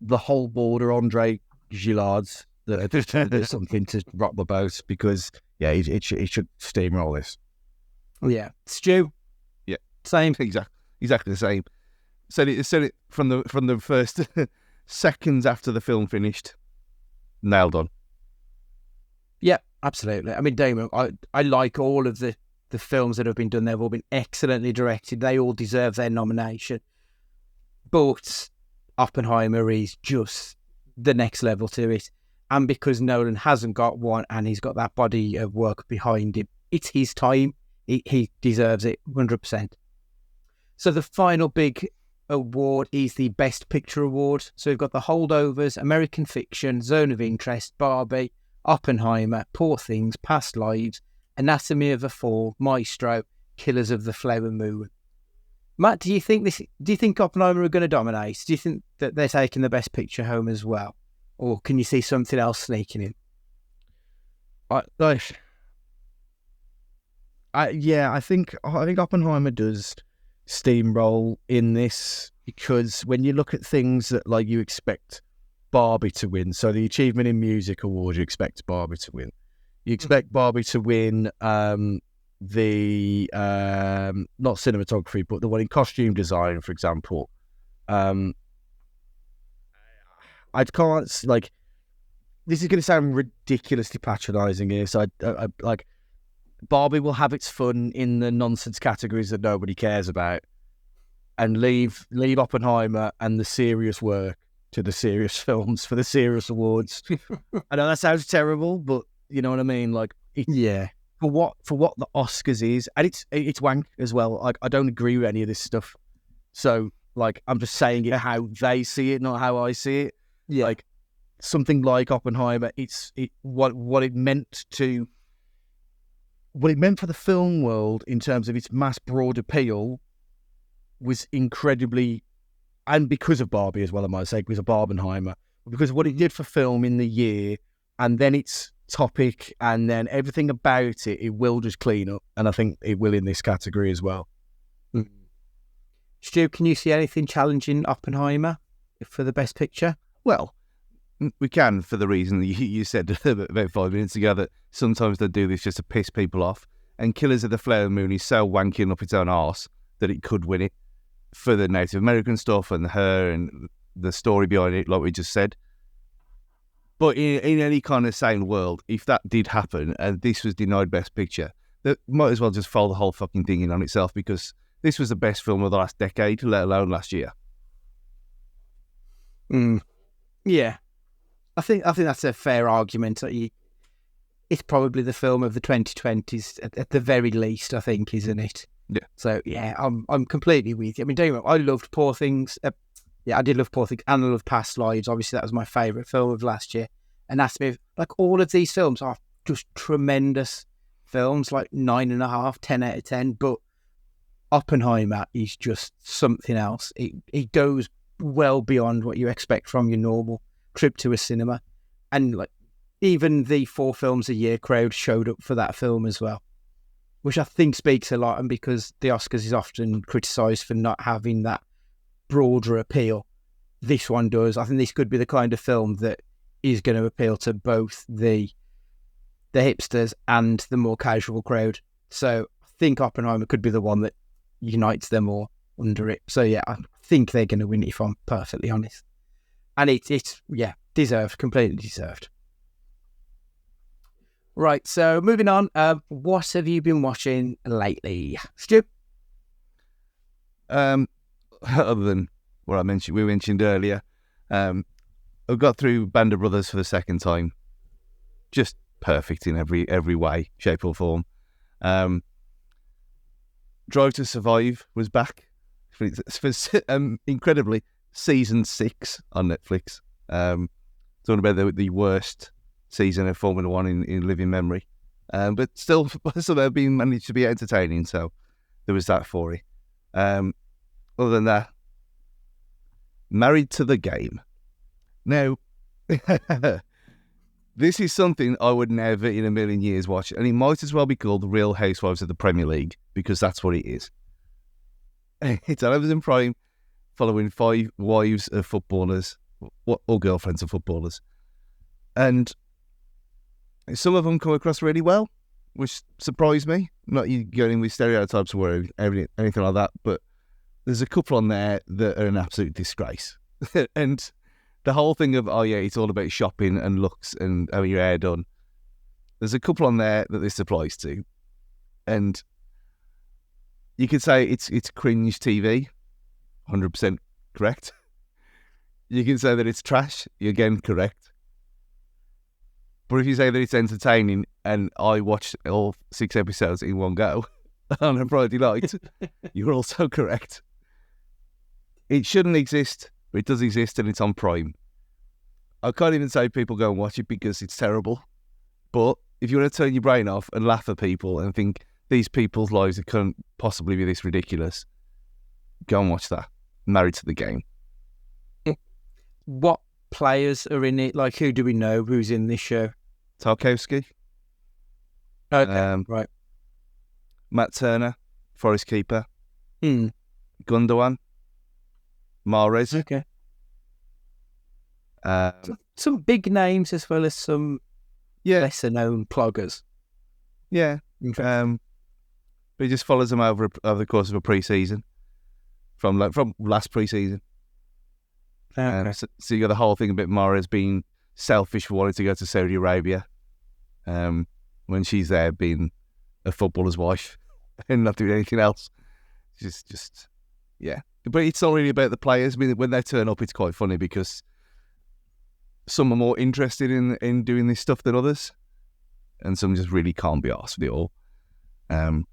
the whole board are Andre Gillard's. There's something to rock the boat because it should steamroll this. Yeah, Stu. Yeah, same. Exactly the same. Said it from the first seconds after the film finished. Nailed on. Yeah, absolutely. I mean, Damon, I like all of the films that have been done. They've all been excellently directed. They all deserve their nomination. But Oppenheimer is just the next level to it. And because Nolan hasn't got one and he's got that body of work behind him, it's his time. He deserves it 100%. So the final big award is the Best Picture Award. So we've got The Holdovers, American Fiction, Zone of Interest, Barbie, Oppenheimer, Poor Things, Past Lives, Anatomy of a Fall, Maestro, Killers of the Flower Moon. Matt, do you think Oppenheimer are going to dominate? Do you think that they're taking the Best Picture home as well? Or can you see something else sneaking in? I think Oppenheimer does steamroll in this because when you look at things that like you expect Barbie to win, so the Achievement in Music Award, you expect Barbie to win. You expect Barbie to win the not cinematography, but the one in costume design, for example. I can't like. This is going to sound ridiculously patronising here. So I like Barbie will have its fun in the nonsense categories that nobody cares about, and leave Oppenheimer and the serious work to the serious films for the serious awards. I know that sounds terrible, but you know what I mean. Like, for what the Oscars is, and it's wank as well. Like, I don't agree with any of this stuff. So, like, I'm just saying it how they see it, not how I see it. Yeah. Like something like Oppenheimer, what it meant for the film world in terms of its mass broad appeal was incredibly, and because of Barbie as well, I might say, because of Barbenheimer, because of what it did for film in the year, and then its topic, and then everything about it will just clean up, and I think it will in this category as well. Stu, can you see anything challenging Oppenheimer for the Best Picture? Well, we can, for the reason that you said about 5 minutes ago, that sometimes they do this just to piss people off. And Killers of the Flower Moon is so wanking up its own arse that it could win it for the Native American stuff and her and the story behind it, like we just said. But in any kind of sane world, if that did happen and this was denied Best Picture, that might as well just fold the whole fucking thing in on itself, because this was the best film of the last decade, let alone last year. Yeah. I think that's a fair argument. It's probably the film of the 2020s at the very least, I think, isn't it? Yeah. So yeah, I'm completely with you. I mean, Damon, I loved Poor Things. I did love Poor Things, and I loved Past Lives. Obviously, that was my favourite film of last year. And that's me. Like, all of these films are just tremendous films, like 9.5, 10 out of 10. But Oppenheimer is just something else. It goes well beyond what you expect from your normal trip to a cinema, and like even the 4 films a year crowd showed up for that film as well, which I think speaks a lot. And because the Oscars is often criticised for not having that broader appeal. This one does. I think this could be the kind of film that is going to appeal to both the hipsters and the more casual crowd. So I think Oppenheimer could be the one that unites them all under it. So yeah, I think they're going to win, if I'm perfectly honest. And it's deserved, completely deserved. Right, so moving on. What have you been watching lately, Stu? Other than what we mentioned earlier, I got through Band of Brothers for the second time. Just perfect in every way, shape or form. Drive to Survive was back for incredibly season 6 on Netflix. Talking about the worst season of Formula One in living memory, but still being managed to be entertaining. So there was that for it. Other than that, Married to the Game. Now, this is something I would never in a million years watch, and it might as well be called The Real Housewives of the Premier League, because that's what it is. It's on Amazon Prime, following 5 wives of footballers, or girlfriends of footballers. And some of them come across really well, which surprised me. Not you going with stereotypes or anything like that, but there's a couple on there that are an absolute disgrace. And the whole thing of, it's all about shopping and looks and having your hair done. There's a couple on there that this applies to. And you could say it's cringe TV, 100% correct. You can say that it's trash, again, correct. But if you say that it's entertaining, and I watched all 6 episodes in one go on a Friday night, you're also correct. It shouldn't exist, but it does exist, and it's on Prime. I can't even say people go and watch it because it's terrible. But if you want to turn your brain off and laugh at people and think these people's lives can't possibly be this ridiculous, go and watch that. Married to the Game. What players are in it? Like, who do we know who's in this show? Tarkowski. Okay, right. Matt Turner, Forest Keeper. Gundogan. Mahrez. Okay. Some big names as well as some lesser known ploggers. Yeah. But he just follows them over the course of a pre-season. From last pre-season. Okay. So you got the whole thing about Mahrez being selfish for wanting to go to Saudi Arabia, when she's there being a footballer's wife and not doing anything else. Just yeah. But it's not really about the players. I mean, when they turn up, it's quite funny because some are more interested in doing this stuff than others, and some just really can't be arsed with it all. But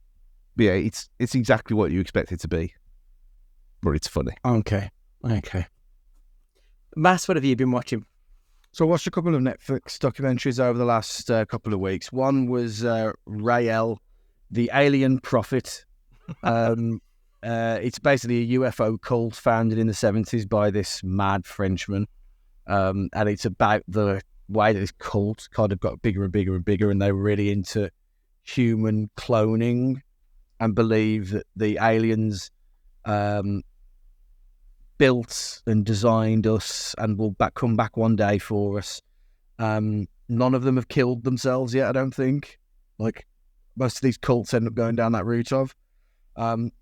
yeah, it's exactly what you expect it to be, but it's funny. Okay. Matt, what have you been watching? So I watched a couple of Netflix documentaries over the last couple of weeks. One was Rael, the Alien Prophet. It's basically a UFO cult founded in the 70s by this mad Frenchman. And it's about the way that this cult kind of got bigger and bigger and bigger, and they were really into human cloning and believe that the aliens built and designed us and will come back one day for us. None of them have killed themselves yet, I don't think. Like, most of these cults end up going down that route of.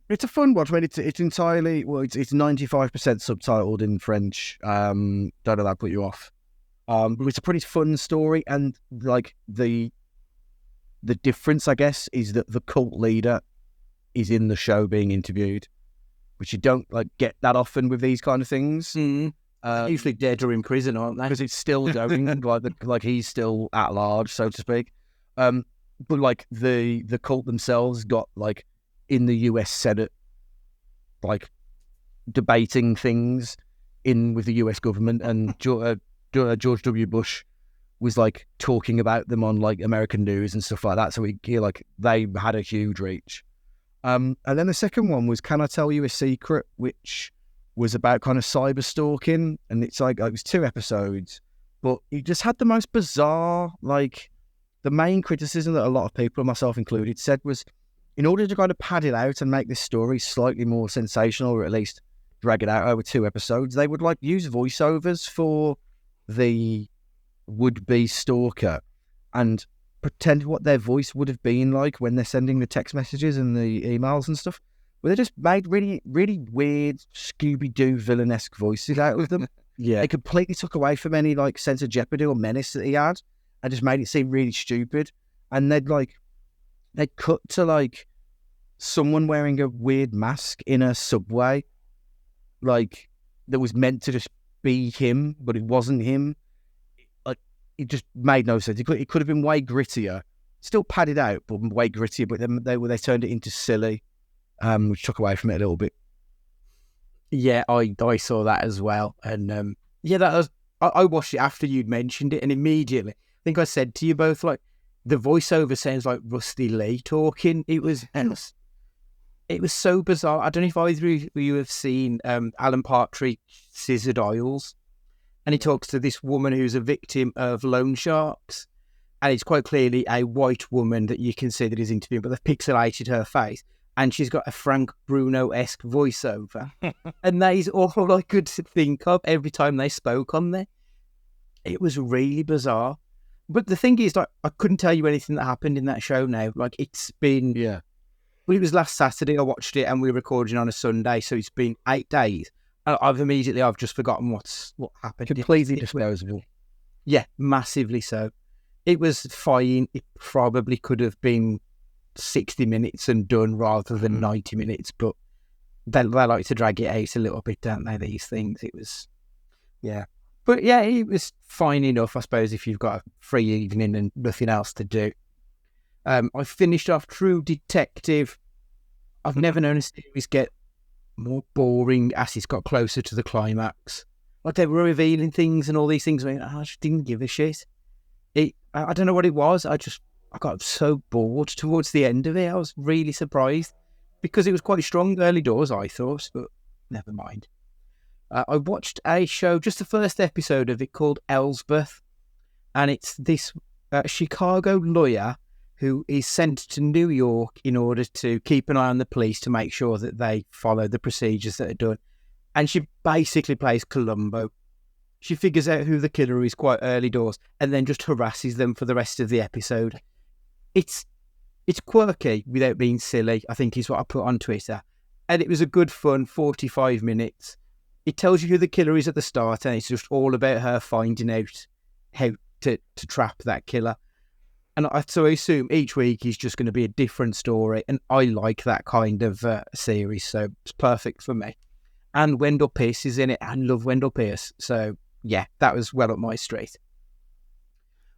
It's a fun watch. I mean, it's entirely, it's 95% subtitled in French. Don't know that put you off. But it's a pretty fun story, and like the difference, I guess, is that the cult leader is in the show being interviewed, which you don't get that often with these kind of things. Usually dead or in prison, aren't they? Because it's still going, like he's still at large, so to speak. But the cult themselves got in the US Senate, debating things with the US government, and George W. Bush was talking about them on American news and stuff like that. So they had a huge reach. And then the second one was Can I Tell You a Secret, which was about kind of cyber stalking, and it's it was 2 episodes, but it just had the most bizarre, the main criticism that a lot of people, myself included, said was, in order to kind of pad it out and make this story slightly more sensational, or at least drag it out over 2 episodes. They would like use voiceovers for the would-be stalker and pretend what their voice would have been like when they're sending the text messages and the emails and stuff. But they just made really, really weird Scooby-Doo villain-esque voices out of them. Yeah. They completely took away from any like sense of jeopardy or menace that he had, and just made it seem really stupid. And they'd cut to like someone wearing a weird mask in a subway, like that was meant to just be him, but it wasn't him. Like it just made no sense. It could have been way grittier, still padded out, but way grittier. But then they turned it into silly, which took away from it a little bit. Yeah, I saw that as well. And yeah, that was I watched it after you'd mentioned it, and immediately I think I said to you both, like, the voiceover sounds like Rusty Lee talking. It was so bizarre. I don't know if either of you have seen Alan Partridge's Scissored Isles, and he talks to this woman who's a victim of loan sharks, and it's quite clearly a white woman that you can see that is interviewing, but they've pixelated her face, and she's got a Frank Bruno-esque voiceover, and that is all I could think of every time they spoke on there. It was really bizarre. But the thing is, like, I couldn't tell you anything that happened in that show now. Like, it's been... Yeah. Well, it was last Saturday I watched it, and we were recording on a Sunday, so it's been 8 days. And I've just forgotten what happened. Completely disposable. Yeah, massively so. It was fine. It probably could have been 60 minutes and done rather than 90 minutes, but they like to drag it out a little bit, don't they, these things? It was... Yeah. But yeah, it was fine enough, I suppose, if you've got a free evening and nothing else to do. I finished off True Detective. I've never known a series get more boring as it's got closer to the climax. Like, they were revealing things and all these things. I just didn't give a shit. I don't know what it was. I got so bored towards the end of it. I was really surprised because it was quite strong early doors, I thought, but never mind. I watched a show, just the first episode of it, called Elsbeth, and it's this Chicago lawyer who is sent to New York in order to keep an eye on the police to make sure that they follow the procedures that are done. And she basically plays Columbo. She figures out who the killer is quite early doors and then just harasses them for the rest of the episode. It's quirky without being silly, I think is what I put on Twitter. And it was a good fun 45 minutes. It tells you who the killer is at the start, and it's just all about her finding out how to trap that killer. And so I assume each week is just going to be a different story, and I like that kind of series, so it's perfect for me. And Wendell Pierce is in it. I love Wendell Pierce, so yeah, that was well up my street.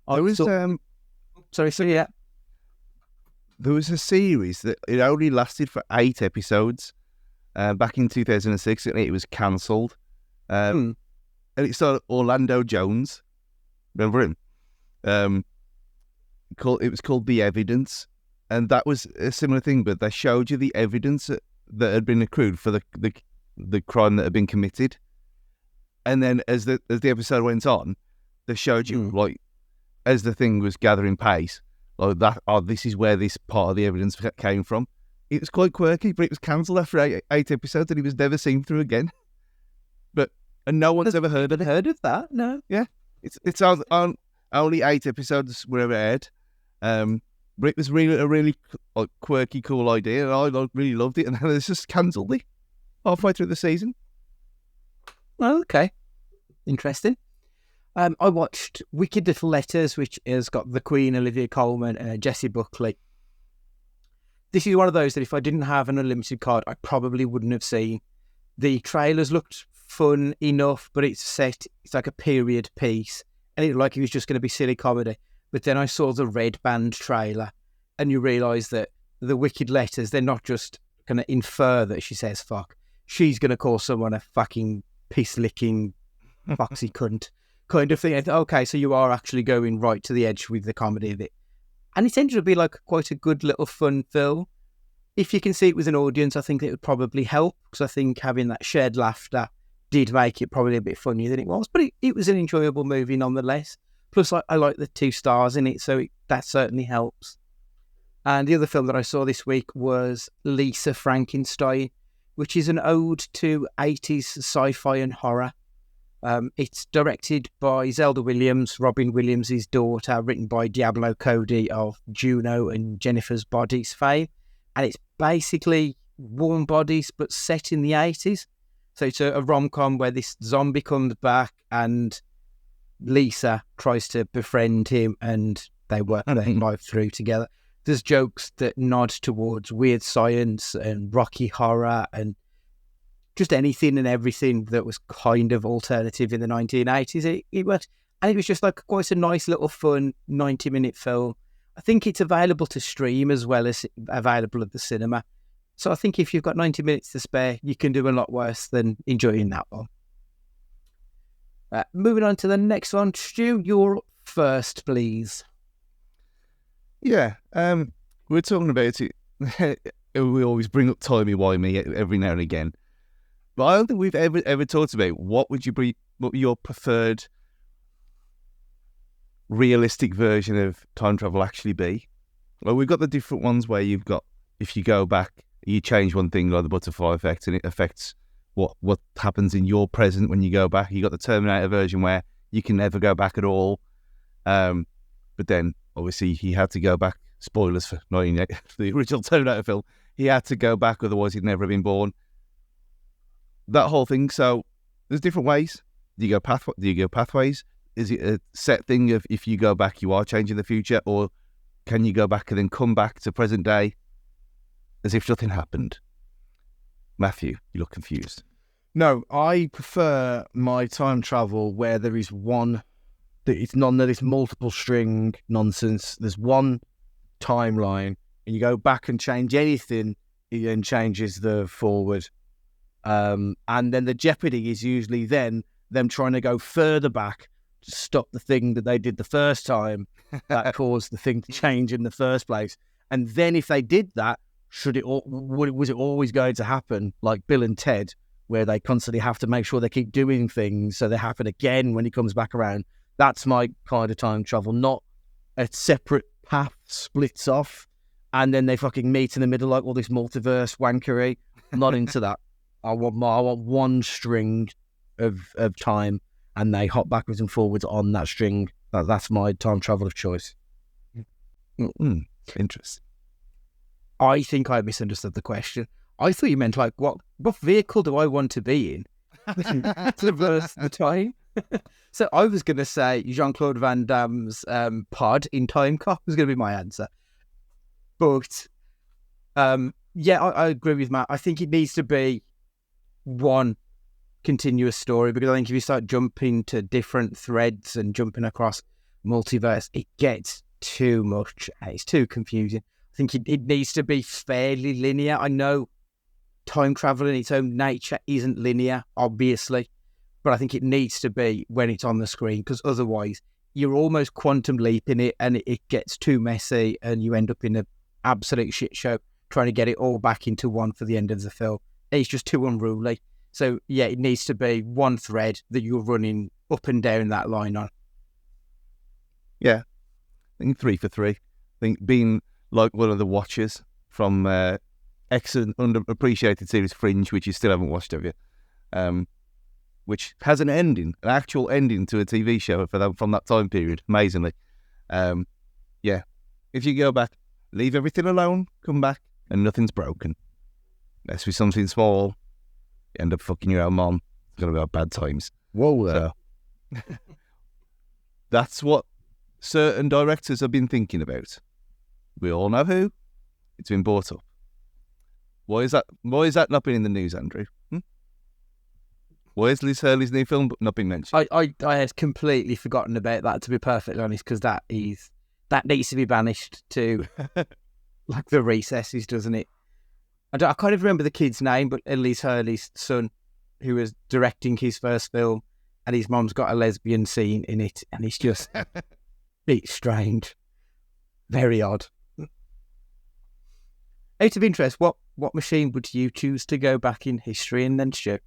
There was Yeah. There was a series that it only lasted for 8 episodes. Back in 2006, and it was cancelled. And it started Orlando Jones. Remember him? It was called The Evidence. And that was a similar thing, but they showed you the evidence that had been accrued for the crime that had been committed. And then as the episode went on, they showed you, like, as the thing was gathering pace, like that, this is where this part of the evidence came from. It was quite quirky, but it was cancelled after 8 episodes, and it was never seen through again. And no one's ever heard of that. No. Yeah, it's on only 8 episodes were ever aired. But it was really a really like quirky, cool idea, and I really loved it. And then it's just cancelled it halfway through the season. Oh, okay, interesting. I watched Wicked Little Letters, which has got the Queen, Olivia Colman, and Jessie Buckley. This is one of those that if I didn't have an unlimited card, I probably wouldn't have seen. The trailers looked fun enough, but it's like a period piece, and it looked like it was just going to be silly comedy. But then I saw the Red Band trailer, and you realise that the Wicked Letters, they're not just going to infer that she says fuck. She's going to call someone a fucking piss-licking foxy cunt kind of thing. I thought, okay, so you are actually going right to the edge with the comedy of it. And it ended up being like quite a good little fun film. If you can see it with an audience, I think it would probably help, because I think having that shared laughter did make it probably a bit funnier than it was. But it was an enjoyable movie nonetheless. Plus, I like the 2 stars in it, so that certainly helps. And the other film that I saw this week was Lisa Frankenstein, which is an ode to 80s sci-fi and horror. It's directed by Zelda Williams, Robin Williams' daughter, written by Diablo Cody of Juno and Jennifer's Bodies fame. And it's basically Warm Bodies, but set in the 80s. So it's a rom-com where this zombie comes back and Lisa tries to befriend him and they work their life through together. There's jokes that nod towards weird science and rocky horror and just anything and everything that was kind of alternative in the 1980s. It was, and it was just like quite a nice little fun 90-minute film. I think it's available to stream as well as available at the cinema. So I think if you've got 90 minutes to spare, you can do a lot worse than enjoying that one. Moving on to the next one. Stu, you're first, please. Yeah, we're talking about it. We always bring up timey-wimey every now and again. But I don't think we've ever talked about what your preferred realistic version of time travel actually be. Well, we've got the different ones where you've got, if you go back, you change one thing like the butterfly effect and it affects what happens in your present when you go back. You got the Terminator version where you can never go back at all. But then obviously he had to go back. Spoilers for the original Terminator film. He had to go back, otherwise he'd never have been born. That whole thing. So there's different ways. Do you go pathways? Is it a set thing of if you go back, you are changing the future, or can you go back and then come back to present day as if nothing happened? Matthew, you look confused. No, I prefer my time travel where there is one, that it's none of this multiple string nonsense. There's one timeline, and you go back and change anything, it then changes the forward. And then the jeopardy is usually then them trying to go further back to stop the thing that they did the first time that caused the thing to change in the first place. And then if they did that, was it always going to happen like Bill and Ted, where they constantly have to make sure they keep doing things so they happen again when he comes back around? That's my kind of time travel, not a separate path splits off and then they fucking meet in the middle like all this multiverse wankery. I'm not into that. I want one string of time and they hop backwards and forwards on that string. That's my time travel of choice. Interesting. I think I misunderstood the question. I thought you meant like, what vehicle do I want to be in to reverse the time? So I was going to say Jean-Claude Van Damme's pod in Time Cop was going to be my answer. But yeah, I agree with Matt. I think it needs to be one continuous story, because I think if you start jumping to different threads and jumping across multiverse, it gets too much. It's too confusing. I think it needs to be fairly linear. I know time travel in its own nature isn't linear, obviously, but I think it needs to be when it's on the screen, because otherwise you're almost quantum leaping it and it gets too messy and you end up in an absolute shit show trying to get it all back into one for the end of the film. It's just too unruly. So yeah, it needs to be one thread that you're running up and down that line on. Yeah, I think 3 for 3. I think being like one of the watchers from excellent underappreciated series Fringe, which you still haven't watched, have you? Which has an ending, an actual ending to a TV show from that time period, amazingly. Yeah, if you go back, leave everything alone, come back, and nothing's broken. Unless with something small, you end up fucking your own mom. It's going to be bad times. Whoa. So, that's what certain directors have been thinking about. We all know who. It's been brought up. Why is that not been in the news, Andrew? Why is Liz Hurley's new film not been mentioned? I had completely forgotten about that, to be perfectly honest, because that needs to be banished to like the recesses, doesn't it? I can't even remember the kid's name, but Liz Hurley's son, who was directing his first film, and his mom's got a lesbian scene in it, and it's just it's strange, very odd. Out of interest, what machine would you choose to go back in history and then show?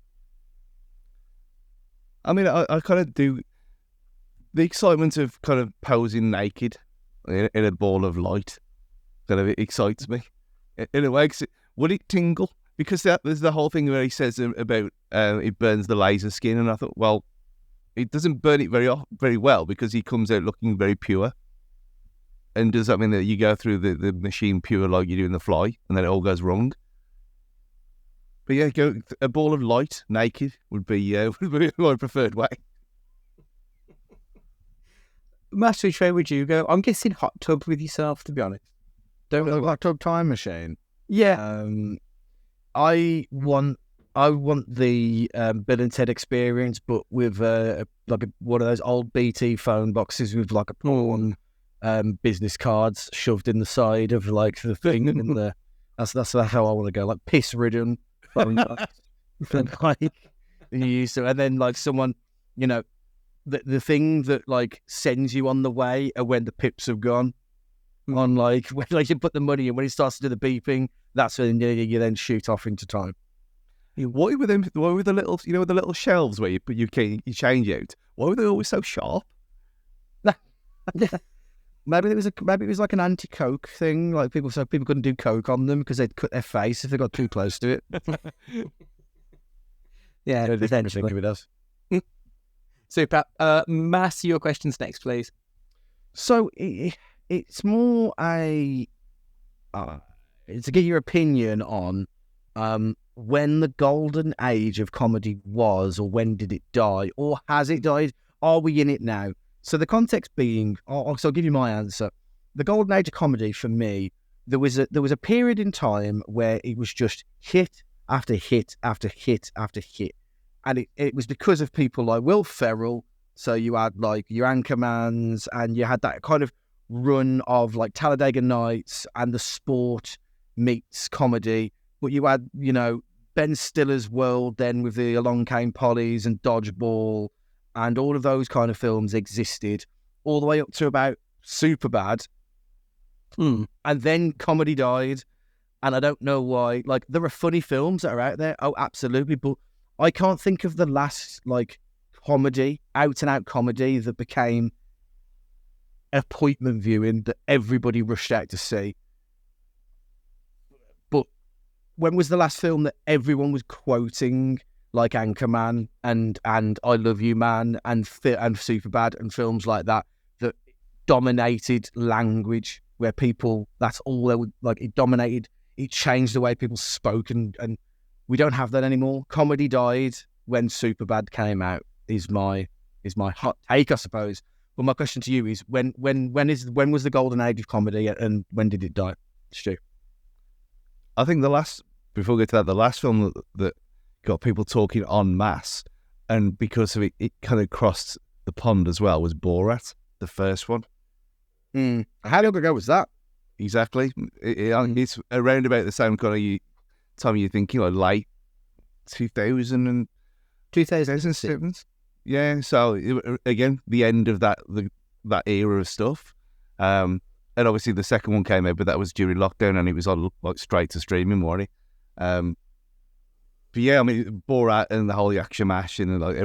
I mean, I kind of do the excitement of kind of posing naked in a ball of light. Kind of excites me in a way. Would it tingle because there's the whole thing where he says about it burns the laser skin, and I thought, well, it doesn't burn it very well because he comes out looking very pure. And does that mean that you go through the machine pure like you do in The Fly, and then it all goes wrong? But yeah, a ball of light naked would be my preferred way. Master, which way would you go? I'm guessing hot tub with yourself, to be honest. Don't look like a time machine. Yeah. I want the Bill and Ted experience, but with one of those old BT phone boxes with like a porn business cards shoved in the side of like the thing, and that's how I want to go, like piss ridden phone box. Like you used to, and then like someone, you know, the thing that like sends you on the way when the pips have gone. On like when like you put the money in, when it starts to do the beeping, that's when you then shoot off into time. What were them? What were the little, you know, the little shelves where you change out? Why were they always so sharp? Maybe it was like an anti-coke thing, like people couldn't do coke on them because they'd cut their face if they got too close to it. Yeah, potentially. Think of it as. Super. Mass, your questions next, please. So it's more to get your opinion on when the golden age of comedy was, or when did it die, or has it died? Are we in it now? So the context being, so I'll give you my answer. The golden age of comedy for me, there was a period in time where it was just hit after hit after hit after hit, and it was because of people like Will Ferrell. So you had like your Anchormans, and you had that kind of run of like Talladega Nights and The Sport meets comedy. But you had, you know, Ben Stiller's world then with the Along Came Polly's and Dodgeball, and all of those kind of films existed all the way up to about Superbad. And then comedy died, and I don't know why. Like, there are funny films that are out there. Oh, absolutely. But I can't think of the last, like, comedy, out-and-out comedy that became appointment viewing that everybody rushed out to see. But when was the last film that everyone was quoting, like Anchorman and I Love You Man and Superbad and films like that dominated language, where people, that's all they would, like, it dominated, it changed the way people spoke, and we don't have that anymore. Comedy died when Superbad came out, is my hot take, I suppose. But my question to you is, when was the golden age of comedy, and when did it die, Stu? I think before we get to that, the last film that got people talking en masse, and because of it, it kind of crossed the pond as well, was Borat, the first one. How long ago was that? Exactly. It's around about the same kind of time you're thinking, like late 2007. Yeah, so again, the end of that era of stuff. And obviously the second one came out, but that was during lockdown, and it was on like straight to streaming, wasn't it? But yeah, I mean, Borat and the whole action mash and like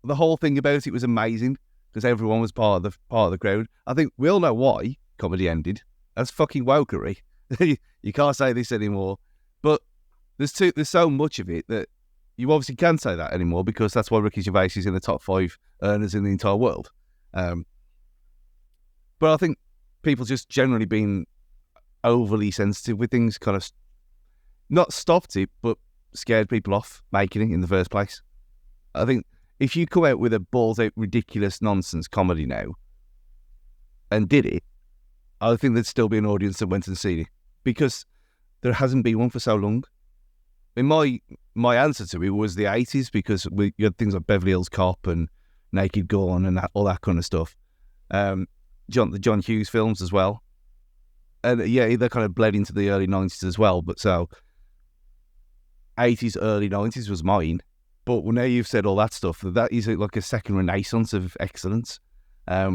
the whole thing about it was amazing, because everyone was part of the crowd. I think we all know why comedy ended. That's fucking wokery. You can't say this anymore. But there's so much of it that you obviously can't say that anymore, because that's why Ricky Gervais is in the top 5 earners in the entire world. But I think people just generally being overly sensitive with things kind of not stopped it, but scared people off making it in the first place. I think if you come out with a balls out ridiculous nonsense comedy now and did it, I think there'd still be an audience that went and seen it, because there hasn't been one for so long. I mean, my answer to it was the 80s, because you had things like Beverly Hills Cop and Naked Gun and all that kind of stuff. The John Hughes films as well. And yeah, they kind of bled into the early 90s as well. But so 80s, early 90s was mine. But now you've said all that stuff, that is like a second renaissance of excellence,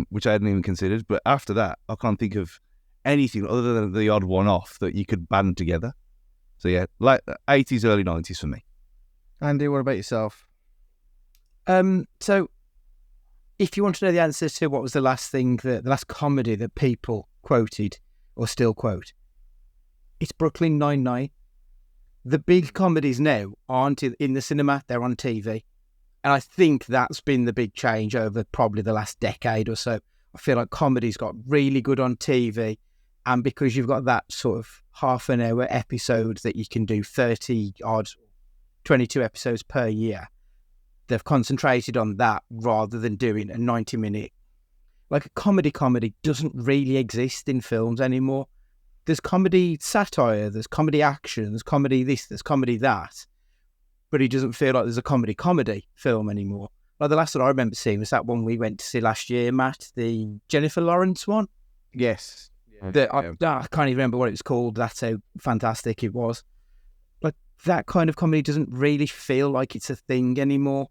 which I hadn't even considered. But after that, I can't think of anything other than the odd one-off that you could band together. So yeah, like 80s, early 90s for me. Andy, what about yourself? So if you want to know the answer to what was the last comedy that people quoted or still quote, it's Brooklyn Nine-Nine. the big comedies now aren't in the cinema, they're on TV. And I think that's been the big change over probably the last decade or so. I feel like comedy's got really good on TV. And because you've got that sort of half an hour episode that you can do 30 odd, 22 episodes per year, they've concentrated on that rather than doing a 90-minute. Like a comedy doesn't really exist in films anymore. There's comedy satire, there's comedy action, there's comedy this, there's comedy that. But it doesn't feel like there's a comedy film anymore. Like the last one I remember seeing was that one we went to see last year, Matt, the Jennifer Lawrence one. Yes. I can't even remember what it was called. That's how fantastic it was. Like that kind of comedy doesn't really feel like it's a thing anymore.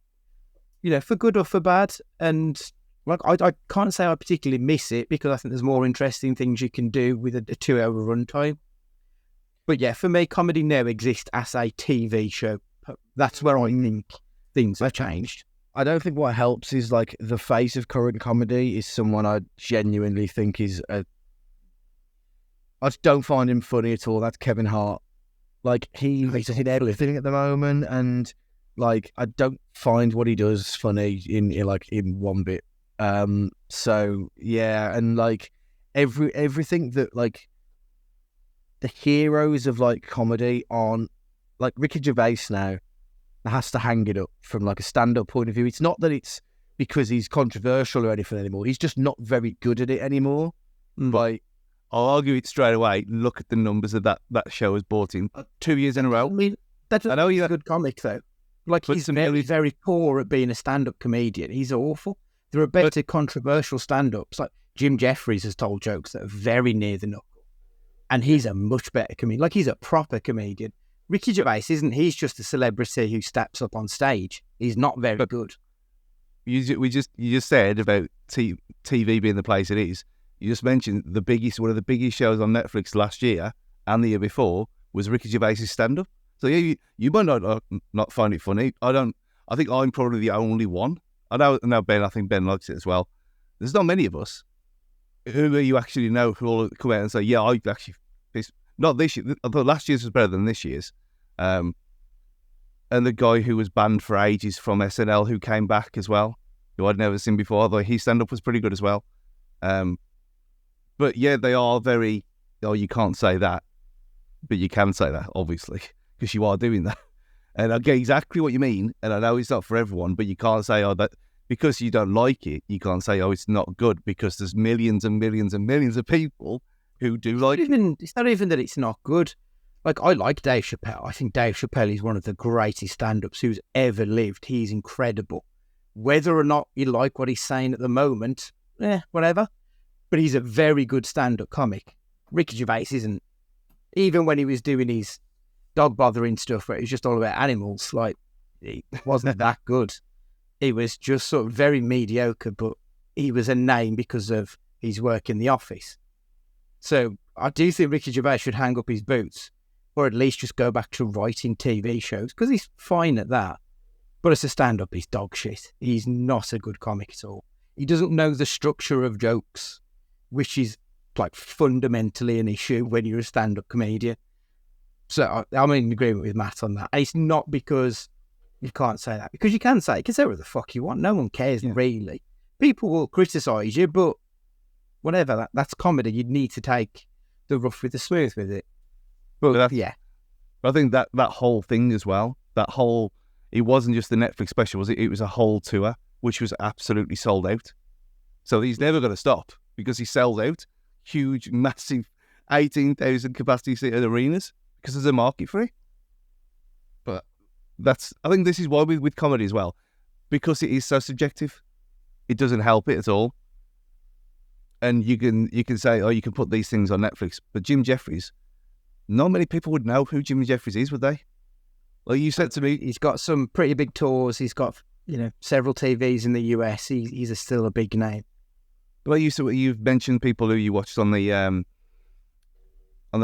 You know, for good or for bad. And like I can't say I particularly miss it because I think there's more interesting things you can do with a 2-hour runtime. But yeah, for me, comedy now exists as a TV show. That's where I think things have changed. I don't think what helps is like the face of current comedy is someone I genuinely think is I just don't find him funny at all. That's Kevin Hart. Like he's in everything at the moment, and like I don't find what he does funny in one bit. So yeah, and like everything that like the heroes of like comedy on like Ricky Gervais now has to hang it up from like a stand-up point of view. It's not that it's because he's controversial or anything anymore. He's just not very good at it anymore. Like, I'll argue it straight away. Look at the numbers that show has brought in 2 years in a row. I mean, I know he's a good comic though. Like he's very, very poor at being a stand-up comedian. He's awful. There are better controversial stand-ups. Like Jim Jeffries has told jokes that are very near the knuckle. And he's a much better comedian. Like he's a proper comedian. Ricky Gervais isn't. He's just a celebrity who steps up on stage. He's not very good. You just said about TV being the place it is. You just mentioned one of the biggest shows on Netflix last year and the year before was Ricky Gervais' stand-up. So yeah, you might not find it funny. I think I'm probably the only one. I know Ben. I think Ben likes it as well. There's not many of us who you actually know who will come out and say, yeah, I actually. Not this year. I thought last year's was better than this year's. And the guy who was banned for ages from SNL who came back as well, who I'd never seen before, although his stand-up was pretty good as well. But yeah, they are very, you can't say that, but you can say that, obviously, because you are doing that. And I get exactly what you mean, and I know it's not for everyone, but you can't say, that because you don't like it, you can't say, it's not good, because there's millions and millions and millions of people who do like it. It's not even that it's not good. Like, I like Dave Chappelle. I think Dave Chappelle is one of the greatest stand-ups who's ever lived. He's incredible. Whether or not you like what he's saying at the moment, whatever. But he's a very good stand-up comic. Ricky Gervais isn't. Even when he was doing his dog bothering stuff where it was just all about animals, like, it wasn't that good. It was just sort of very mediocre, but he was a name because of his work in The Office. So I do think Ricky Gervais should hang up his boots, or at least just go back to writing TV shows, because he's fine at that. But as a stand-up, he's dog shit. He's not a good comic at all. He doesn't know the structure of jokes, which is like fundamentally an issue when you're a stand-up comedian. So I'm in agreement with Matt on that. And it's not because you can't say that, because you can say whatever the fuck you want. No one cares really. People will criticise you, but whatever, that's comedy. You'd need to take the rough with the smooth with it. But yeah. I think that whole thing as well, it wasn't just the Netflix special, was it? It was a whole tour, which was absolutely sold out. So he's never going to stop because he sells out huge, massive 18,000 capacity seated arenas because there's a market for it. But I think this is why with comedy as well, because it is so subjective, it doesn't help it at all. And you can say, you can put these things on Netflix, but Jim Jeffries, not many people would know who Jim Jeffries is, would they? Like you said to me, he's got some pretty big tours. He's got several TVs in the US. He's still a big name. Well, you've mentioned people who you watched on the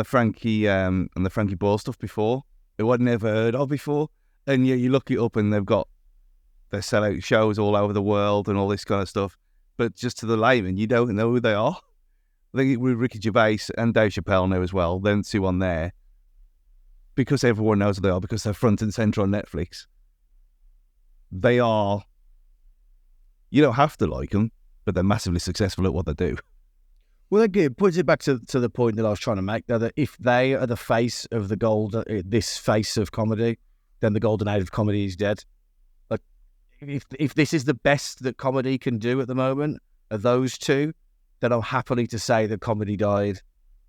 Frankie Boyle stuff before, who I'd never heard of before, and you look it up and they sell out shows all over the world and all this kind of stuff. But just to the layman, you don't know who they are. I think with Ricky Gervais and Dave Chappelle now as well, them two on there, because everyone knows who they are, because they're front and center on Netflix. They are. You don't have to like them, but they're massively successful at what they do. Well, again, it puts it back to the point that I was trying to make, that if they are the face of this face of comedy, then the golden age of comedy is dead. Like, if this is the best that comedy can do at the moment, are those two, then I'm happily to say that comedy died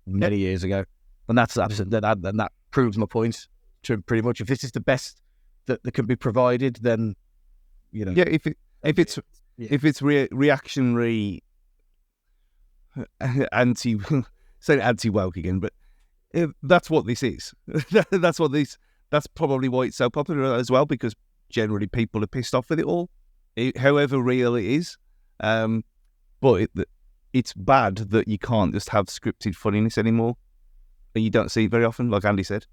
many years ago, and that's absolute. That proves my point. To pretty much, if this is the best that can be provided, then Yeah, if it's reactionary. Say anti-woke again, but that's what this is. That's probably why it's so popular as well, because generally people are pissed off with it all, however real it is. But it's bad that you can't just have scripted funniness anymore, and you don't see it very often, like Andy said.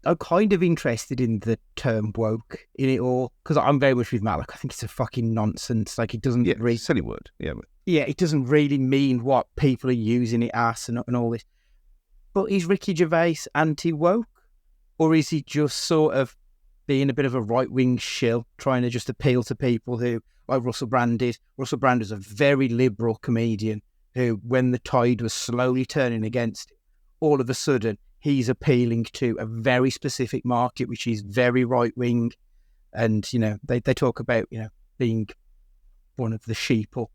I'm kind of interested in the term woke in it all, because I'm very much with Matt. Like, I think it's a fucking nonsense. Like, it doesn't really... silly word. Yeah, it doesn't really mean what people are using it as and all this. But is Ricky Gervais anti-woke? Or is he just sort of being a bit of a right-wing shill, trying to just appeal to people who, like Russell Brand is? Russell Brand is a very liberal comedian who, when the tide was slowly turning against him, all of a sudden, he's appealing to a very specific market, which is very right-wing. And, they talk about, being one of the sheeple.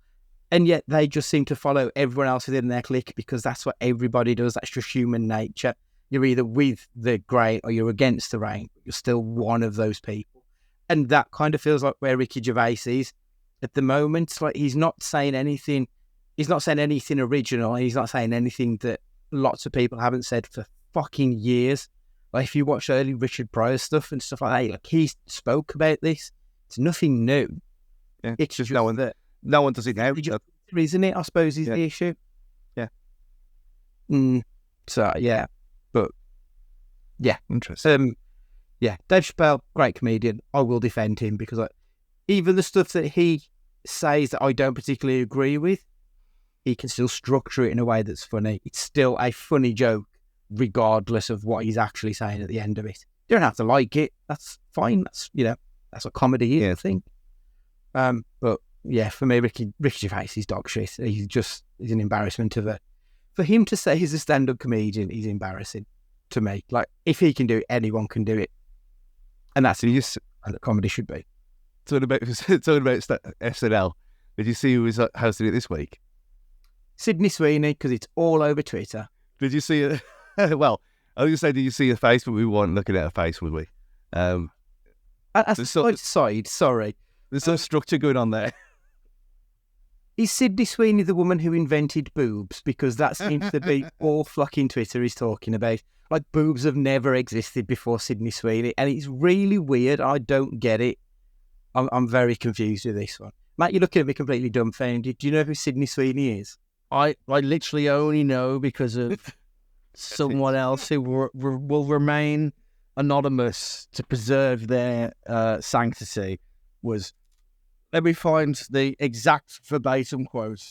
And yet they just seem to follow everyone else within their clique, because that's what everybody does. That's just human nature. You're either with the grain or you're against the rain. You're still one of those people. And that kind of feels like where Ricky Gervais is at the moment. Like, he's not saying anything. He's not saying anything original. He's not saying anything that lots of people haven't said for fucking years. Like, if you watch early Richard Pryor stuff and stuff like that, like, he spoke about this. It's nothing new. Yeah, it's just no one does it now. Isn't it? I suppose is the issue. Yeah. So yeah, but yeah, interesting. Dave Chappelle, great comedian. I will defend him, because even the stuff that he says that I don't particularly agree with, he can still structure it in a way that's funny. It's still a funny joke, regardless of what he's actually saying at the end of it. You don't have to like it. That's fine. That's that's what comedy is, I think. But yeah, for me, Ricky Gervais is dog shit. He's an embarrassment for him to say he's a stand-up comedian. He's embarrassing to me. Like, if he can do it, anyone can do it, and that's what comedy should be. Talking about SNL. Did you see who was hosting it this week? Sydney Sweeney, because it's all over Twitter. Did you see it? Well, I was going to say, did you see her face? But we weren't looking at her face, would we? Sorry. There's some structure going on there. Is Sydney Sweeney the woman who invented boobs? Because that seems to be all fucking Twitter is talking about. Like, boobs have never existed before Sydney Sweeney, and it's really weird. I don't get it. I'm very confused with this one. Matt, you're looking at me completely dumbfounded. Do you know who Sydney Sweeney is? I literally only know because of someone else who will remain anonymous to preserve their sanctity. Let me find the exact verbatim quote.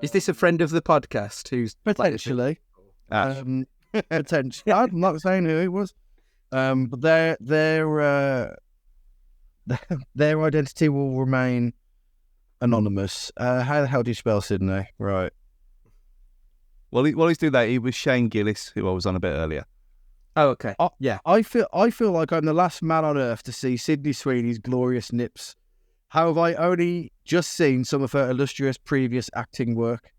Is this a friend of the podcast who's potentially? Potentially. I'm not saying who it was. But their identity will remain anonymous. How the hell do you spell Sydney? Right. While he's doing that, he was Shane Gillis, who I was on a bit earlier. Oh, okay. Yeah. I feel like I'm the last man on earth to see Sydney Sweeney's glorious nips. How have I only just seen some of her illustrious previous acting work?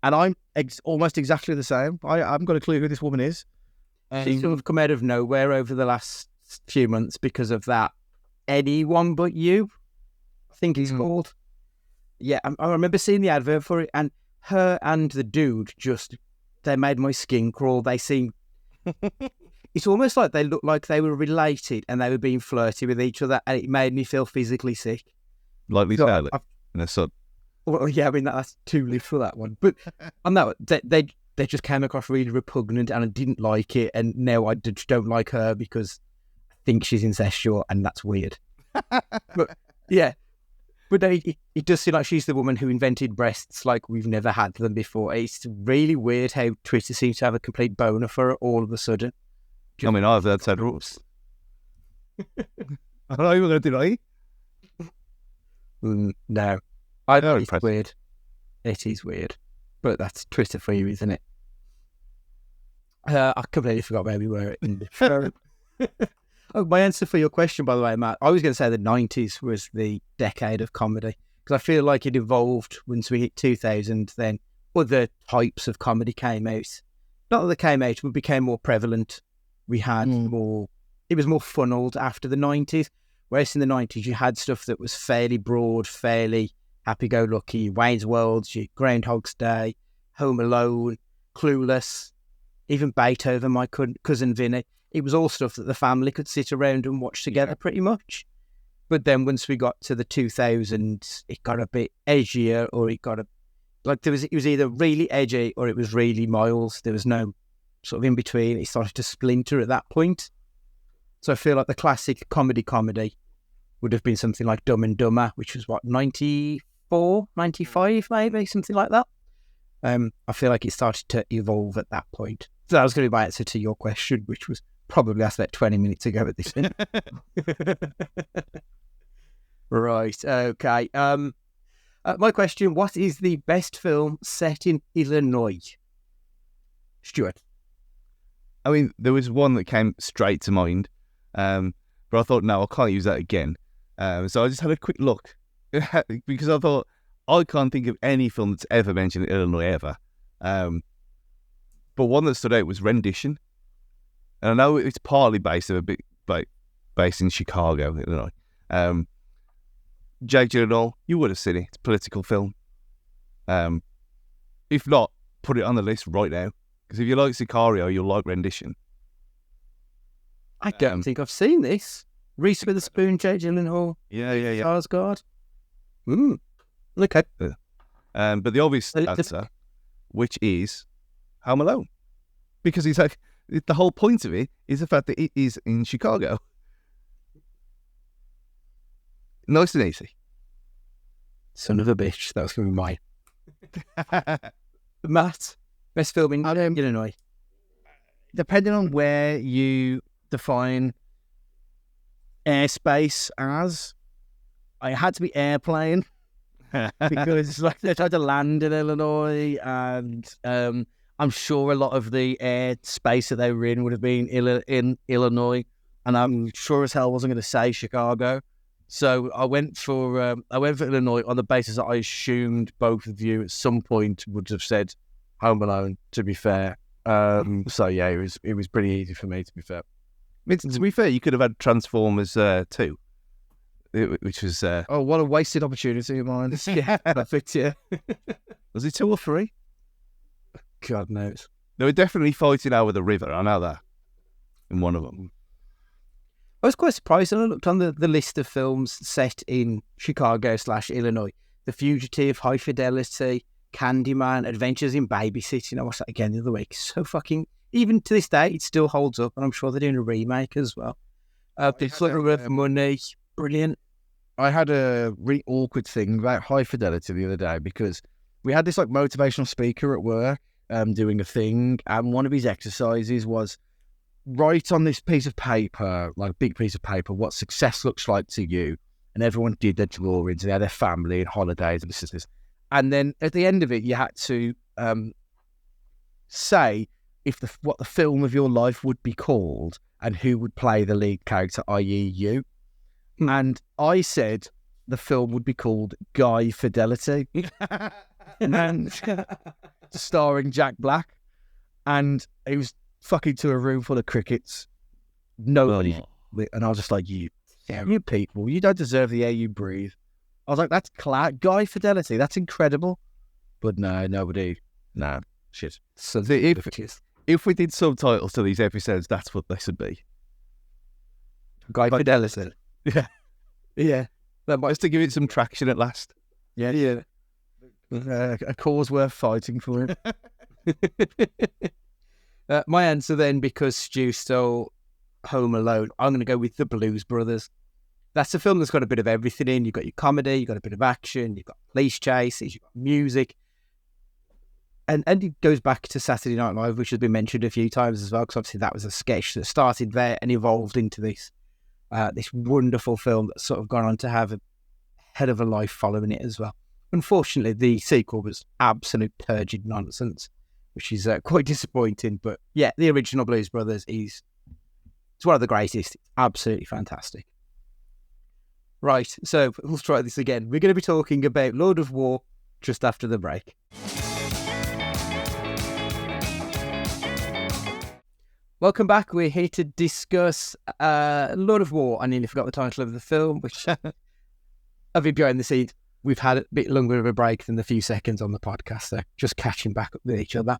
And I'm almost exactly the same. I haven't got a clue who this woman is. She's sort of come out of nowhere over the last few months because of that Anyone But You, I think it's called. Yeah, I remember seeing the advert for it, and her and the dude they made my skin crawl. They seem... It's almost like they looked like they were related and they were being flirty with each other, and it made me feel physically sick. Like Lee Scarlett in a sun. Well, yeah, I mean, that's too live for that one. But on that one, they just came across really repugnant, and I didn't like it, and now I just don't like her because I think she's incestual, and that's weird. But yeah, But it does seem like she's the woman who invented breasts like we've never had them before. It's really weird how Twitter seems to have a complete boner for her all of a sudden. I mean, I've heard said rules. I'm not even going to deny. No. Very It's impressive. weird. It is weird. But that's Twitter for you, isn't it? I completely forgot where we were. Oh, my answer for your question, by the way, Matt, I was going to say the 90s was the decade of comedy. Because I feel like it evolved once we hit 2000, then other types of comedy came out. Not that they came out, but became more prevalent. We had more... It was more funneled after the 90s. Whereas in the 90s, you had stuff that was fairly broad, fairly happy-go-lucky. Wayne's World, Groundhog's Day, Home Alone, Clueless, even Beethoven, my cousin Vinny. It was all stuff that the family could sit around and watch together pretty much. But then once we got to the 2000s, it got a bit edgier, or it got it was either really edgy or it was really mild. There was no sort of in between. It started to splinter at that point. So I feel like the classic comedy would have been something like Dumb and Dumber, which was what, 94, 95 maybe, something like that. I feel like it started to evolve at that point. So that was going to be my answer to your question, which was probably asked about 20 minutes ago at this point. Right, okay. My question, what is the best film set in Illinois? Stuart. I mean, there was one that came straight to mind, but I thought, no, I can't use that again. So I just had a quick look because I thought, I can't think of any film that's ever mentioned Illinois ever. But one that stood out was Rendition. And I know it's partly based in Chicago, Illinois. Jake Gyllenhaal, you would have seen it. It's a political film. If not, put it on the list right now. Because if you like Sicario, you'll like Rendition. I don't think I've seen this. Reese Witherspoon, Jake Gyllenhaal. Yeah. Skarsgård. Okay. But the obvious answer, which is Home Alone. Because it's like, the whole point of it is the fact that it is in Chicago. Nice and easy. Son of a bitch. That was going to be mine. Matt, best film in Illinois. Depending on where you define airspace as, I had to be Airplane. Because it's like they tried to land in Illinois, and I'm sure a lot of the air space that they were in would have been in Illinois, and I'm sure as hell wasn't going to say Chicago. So I went for Illinois on the basis that I assumed both of you at some point would have said Home Alone. To be fair, so yeah, it was pretty easy for me. To be fair, I mean, to be fair, you could have had Transformers 2. Which was... oh, what a wasted opportunity of mine. Yeah, perfect, yeah. Was it 2 or 3? God knows. They were definitely fighting over the river, I know that. In one of them. I was quite surprised when I looked on the list of films set in Chicago/Illinois. The Fugitive, High Fidelity, Candyman, Adventures in Babysitting. I watched that again the other week. So fucking... Even to this day, it still holds up, and I'm sure they're doing a remake as well. It's like a money... Brilliant. I had a really awkward thing about High Fidelity the other day because we had this like motivational speaker at work doing a thing, and one of his exercises was write on this piece of paper, like a big piece of paper, what success looks like to you. And everyone did their drawings, and they had their family and holidays and this. And then at the end of it, you had to say what the film of your life would be called and who would play the lead character, i.e. you. And I said the film would be called Guy Fidelity, and starring Jack Black. And he was fucking to a room full of crickets. Nobody. And I was just like, you people, you don't deserve the air you breathe. I was like, that's Guy Fidelity. That's incredible. But no, nobody. No, shit. So if we did subtitles to these episodes, that's what they should be. Guy Fidelity. Yeah. Yeah. That might just to give it some traction at last. Yeah. A cause worth fighting for it. My answer then, because Stu stole Home Alone, I'm going to go with the Blues Brothers. that's a film that's got a bit of everything in. You've got your comedy, you've got a bit of action, you've got police chases, you've got music. And it goes back to Saturday Night Live, which has been mentioned a few times as well, because obviously that was a sketch that started there and evolved into this wonderful film that's sort of gone on to have a hell of a life following it as well. Unfortunately, the sequel was absolute turgid nonsense, which is quite disappointing. But yeah, the original Blues Brothers it's one of the greatest. It's absolutely fantastic. Right, so we'll try this again. We're going to be talking about Lord of War just after the break. Welcome back. We're here to discuss Lord of War. I nearly forgot the title of the film, which a bit behind the scenes. We've had a bit longer of a break than the few seconds on the podcast, so just catching back up with each other.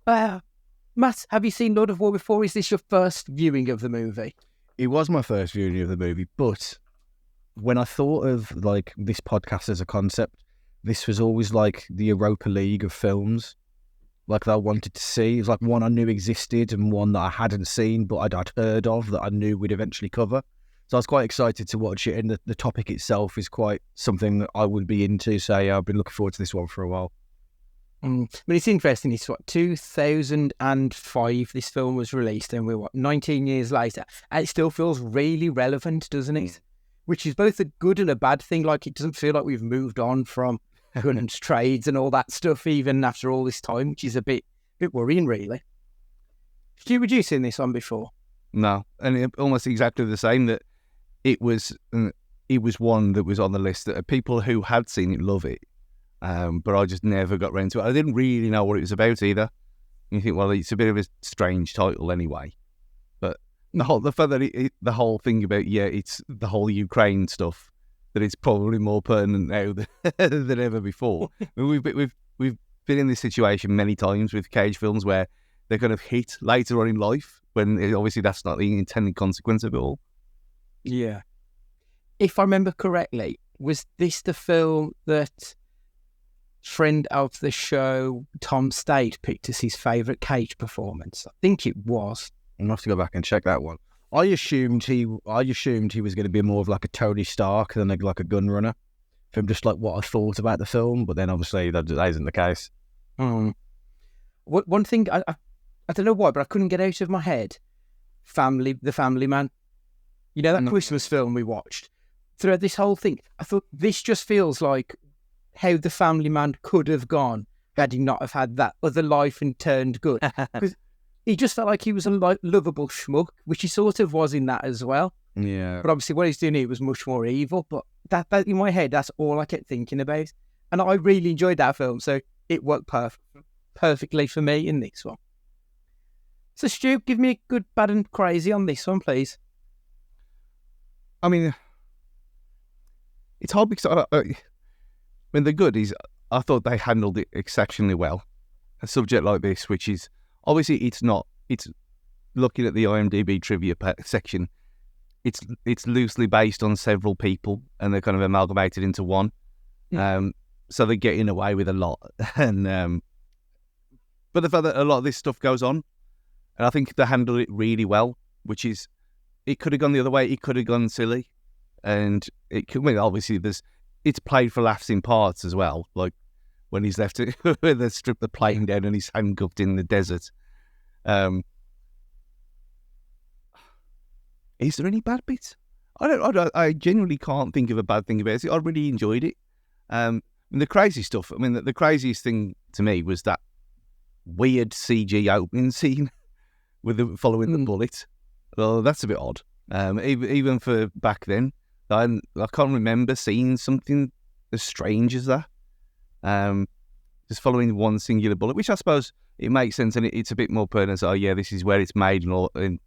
Matt, have you seen Lord of War before? Is this your first viewing of the movie? It was my first viewing of the movie, but when I thought of like this podcast as a concept, this was always like the Europa League of films, like that I wanted to see. It was like one I knew existed and one that I hadn't seen, but I'd heard of that I knew we'd eventually cover. So I was quite excited to watch it, and the topic itself is quite something that I would be into. So yeah, I've been looking forward to this one for a while. But it's interesting. It's 2005 this film was released, and we're 19 years later, and it still feels really relevant, doesn't it? Which is both a good and a bad thing. Like, it doesn't feel like we've moved on from guns, trades and all that stuff, even after all this time, which is a bit worrying, really. Would you seen this one before? No, and almost exactly the same. That it was one that was on the list that people who had seen it love it, but I just never got around to it. I didn't really know what it was about either. You think, well, it's a bit of a strange title anyway. But the fact that the whole thing about it's the whole Ukraine stuff, that it's probably more pertinent now than ever before. I mean, we've been in this situation many times with Cage films where they're kind of hit later on in life when obviously that's not the intended consequence of it all. Yeah. If I remember correctly, was this the film that friend of the show Tom State picked as his favourite Cage performance? I think it was. I'm gonna have to go back and check that one. I assumed he was going to be more of like a Tony Stark than like a gun runner, from just like what I thought about the film. But then obviously that isn't the case. One thing I don't know why, but I couldn't get out of my head. The Family Man. You know, that Christmas film we watched? Throughout this whole thing, I thought this just feels like how the Family Man could have gone had he not have had that other life and turned good. Because he just felt like he was a lovable schmuck, which he sort of was in that as well. Yeah. But obviously what he's doing here was much more evil. But that in my head, that's all I kept thinking about. And I really enjoyed that film, so it worked perfectly for me in this one. So Stu, give me a good, bad and crazy on this one, please. I mean, it's hard because when the good is, I thought they handled it exceptionally well. A subject like this, which is obviously it's looking at the IMDb trivia section, it's loosely based on several people and they're kind of amalgamated into one. So they're getting away with a lot, and but the fact that a lot of this stuff goes on, and I think they handled it really well, which is. It could have gone the other way. It could have gone silly, and it could. I mean, obviously, it's played for laughs in parts as well. Like when he's left it, when they strip the plane down and he's handcuffed in the desert. Is there any bad bits? I genuinely can't think of a bad thing about it. I really enjoyed it. And the crazy stuff. I mean, the craziest thing to me was that weird CG opening scene with following the bullet. Well, that's a bit odd. Even for back then, I can't remember seeing something as strange as that. Just following one singular bullet, which I suppose it makes sense, and it's a bit more pertinent. So, yeah, this is where it's made, and it's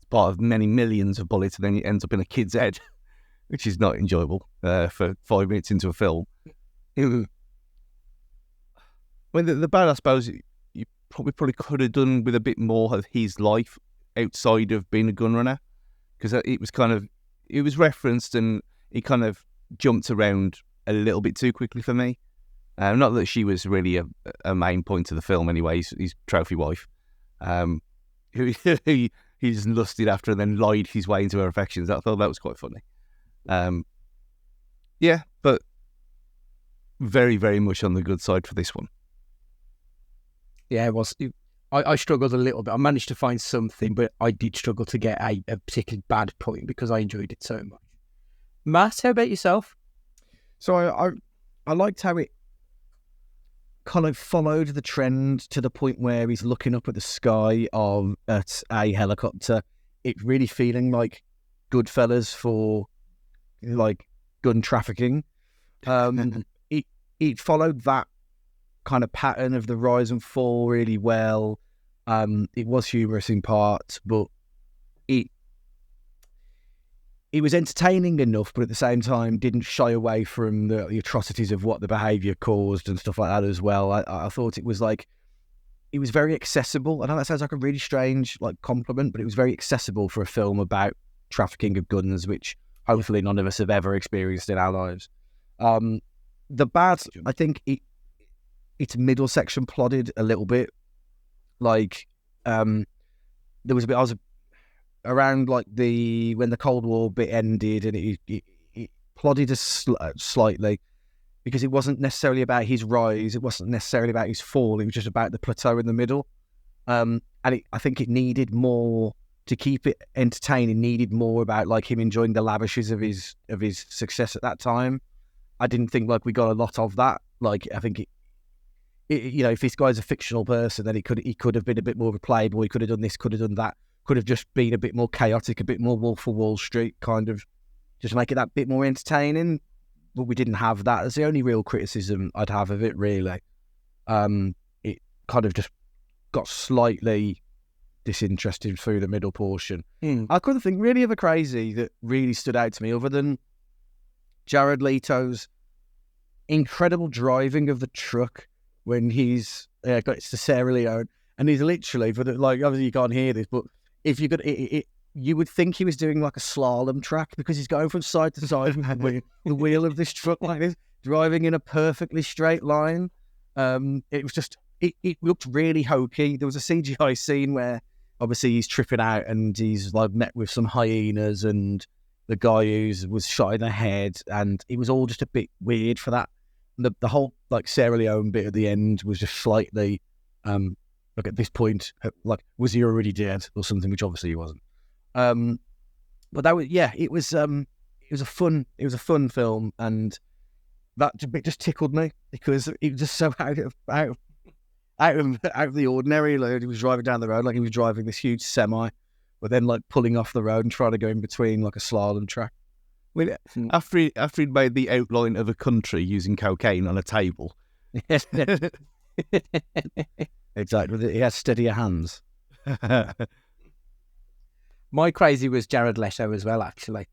part of many millions of bullets, and then it ends up in a kid's head, which is not enjoyable for 5 minutes into a film. Well, the bad, I suppose, you probably could have done with a bit more of his life outside of being a gun runner, because it was referenced and it kind of jumped around a little bit too quickly for me. Not that she was really a main point of the film anyway. His trophy wife, who he just lusted after and then lied his way into her affections. I thought that was quite funny. Yeah, but very, very much on the good side for this one. Yeah, it was. I struggled a little bit. I managed to find something, but I did struggle to get a particularly bad point because I enjoyed it so much. Matt, how about yourself? So I liked how it kind of followed the trend to the point where he's looking up at the sky at a helicopter. It really feeling like Goodfellas for like gun trafficking. It followed that kind of pattern of the rise and fall really well. It was humorous in parts, but it was entertaining enough, but at the same time didn't shy away from the atrocities of what the behaviour caused and stuff like that as well. I thought it was very accessible. I know that sounds like a really strange compliment, but it was very accessible for a film about trafficking of guns, which hopefully none of us have ever experienced in our lives. The bad, I think its middle section plodded a little bit. There was a bit, I was around when the Cold War bit ended, and it plodded slightly, because it wasn't necessarily about his rise, it wasn't necessarily about his fall, it was just about the plateau in the middle. I think it needed more to keep it entertaining, needed more about him enjoying the lavishes of his success at that time. I didn't think we got a lot of that. I think if this guy's a fictional person, then he could have been a bit more of a playboy, could have done this, could have done that, could have just been a bit more chaotic, a bit more Wolf of Wall Street, kind of just make it that bit more entertaining. But we didn't have that. That's the only real criticism I'd have of it, really. It kind of just got slightly disinterested through the middle portion. I couldn't think really of a crazy that really stood out to me other than Jared Leto's incredible driving of the truck when he's got to Sierra Leone, and he's literally, obviously you can't hear this, but if you could, you would think he was doing a slalom track, because he's going from side to side with the wheel of this truck like this, driving in a perfectly straight line. It was just, it looked really hokey. There was a CGI scene where obviously he's tripping out and he's met with some hyenas and the guy who was shot in the head, and it was all just a bit weird for that. The whole Sierra Leone bit at the end was just slightly at this point was he already dead or something, which obviously he wasn't. But that was, it was a fun film, and that bit just tickled me because it was just so out of the ordinary. He was driving down the road he was driving this huge semi, but then pulling off the road and trying to go in between a slalom track. After he'd made the outline of a country using cocaine on a table. Exactly. He has steadier hands. My crazy was Jared Leto as well, actually,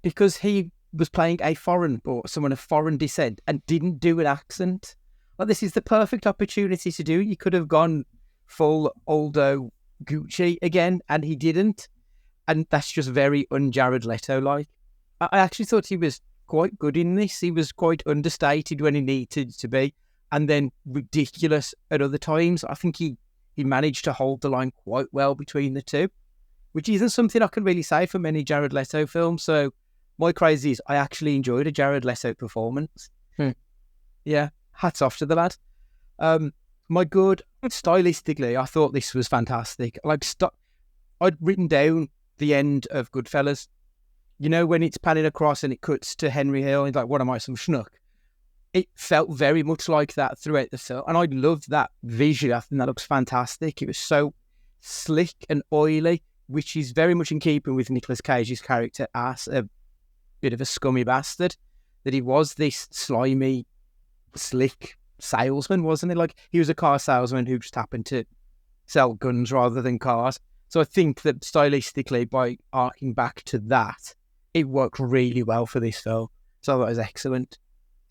because he was playing a foreign or someone of foreign descent and didn't do an accent. This is the perfect opportunity to do. You could have gone full Aldo Gucci again, and he didn't. And that's just very un-Jared Leto-like. I actually thought he was quite good in this. He was quite understated when he needed to be, and then ridiculous at other times. I think he managed to hold the line quite well between the two, which isn't something I can really say for many Jared Leto films. So my crazy is I actually enjoyed a Jared Leto performance. Yeah, hats off to the lad. My good, stylistically, I thought this was fantastic. I'd written down the end of Goodfellas. When it's panning across and it cuts to Henry Hill, and he's like, what am I, some schnook? It felt very much like that throughout the film. And I loved that visual. I think that looks fantastic. It was so slick and oily, which is very much in keeping with Nicolas Cage's character as a bit of a scummy bastard, that he was this slimy, slick salesman, wasn't he? He was a car salesman who just happened to sell guns rather than cars. So I think that stylistically, by arcing back to that, it worked really well for this film. So that was excellent.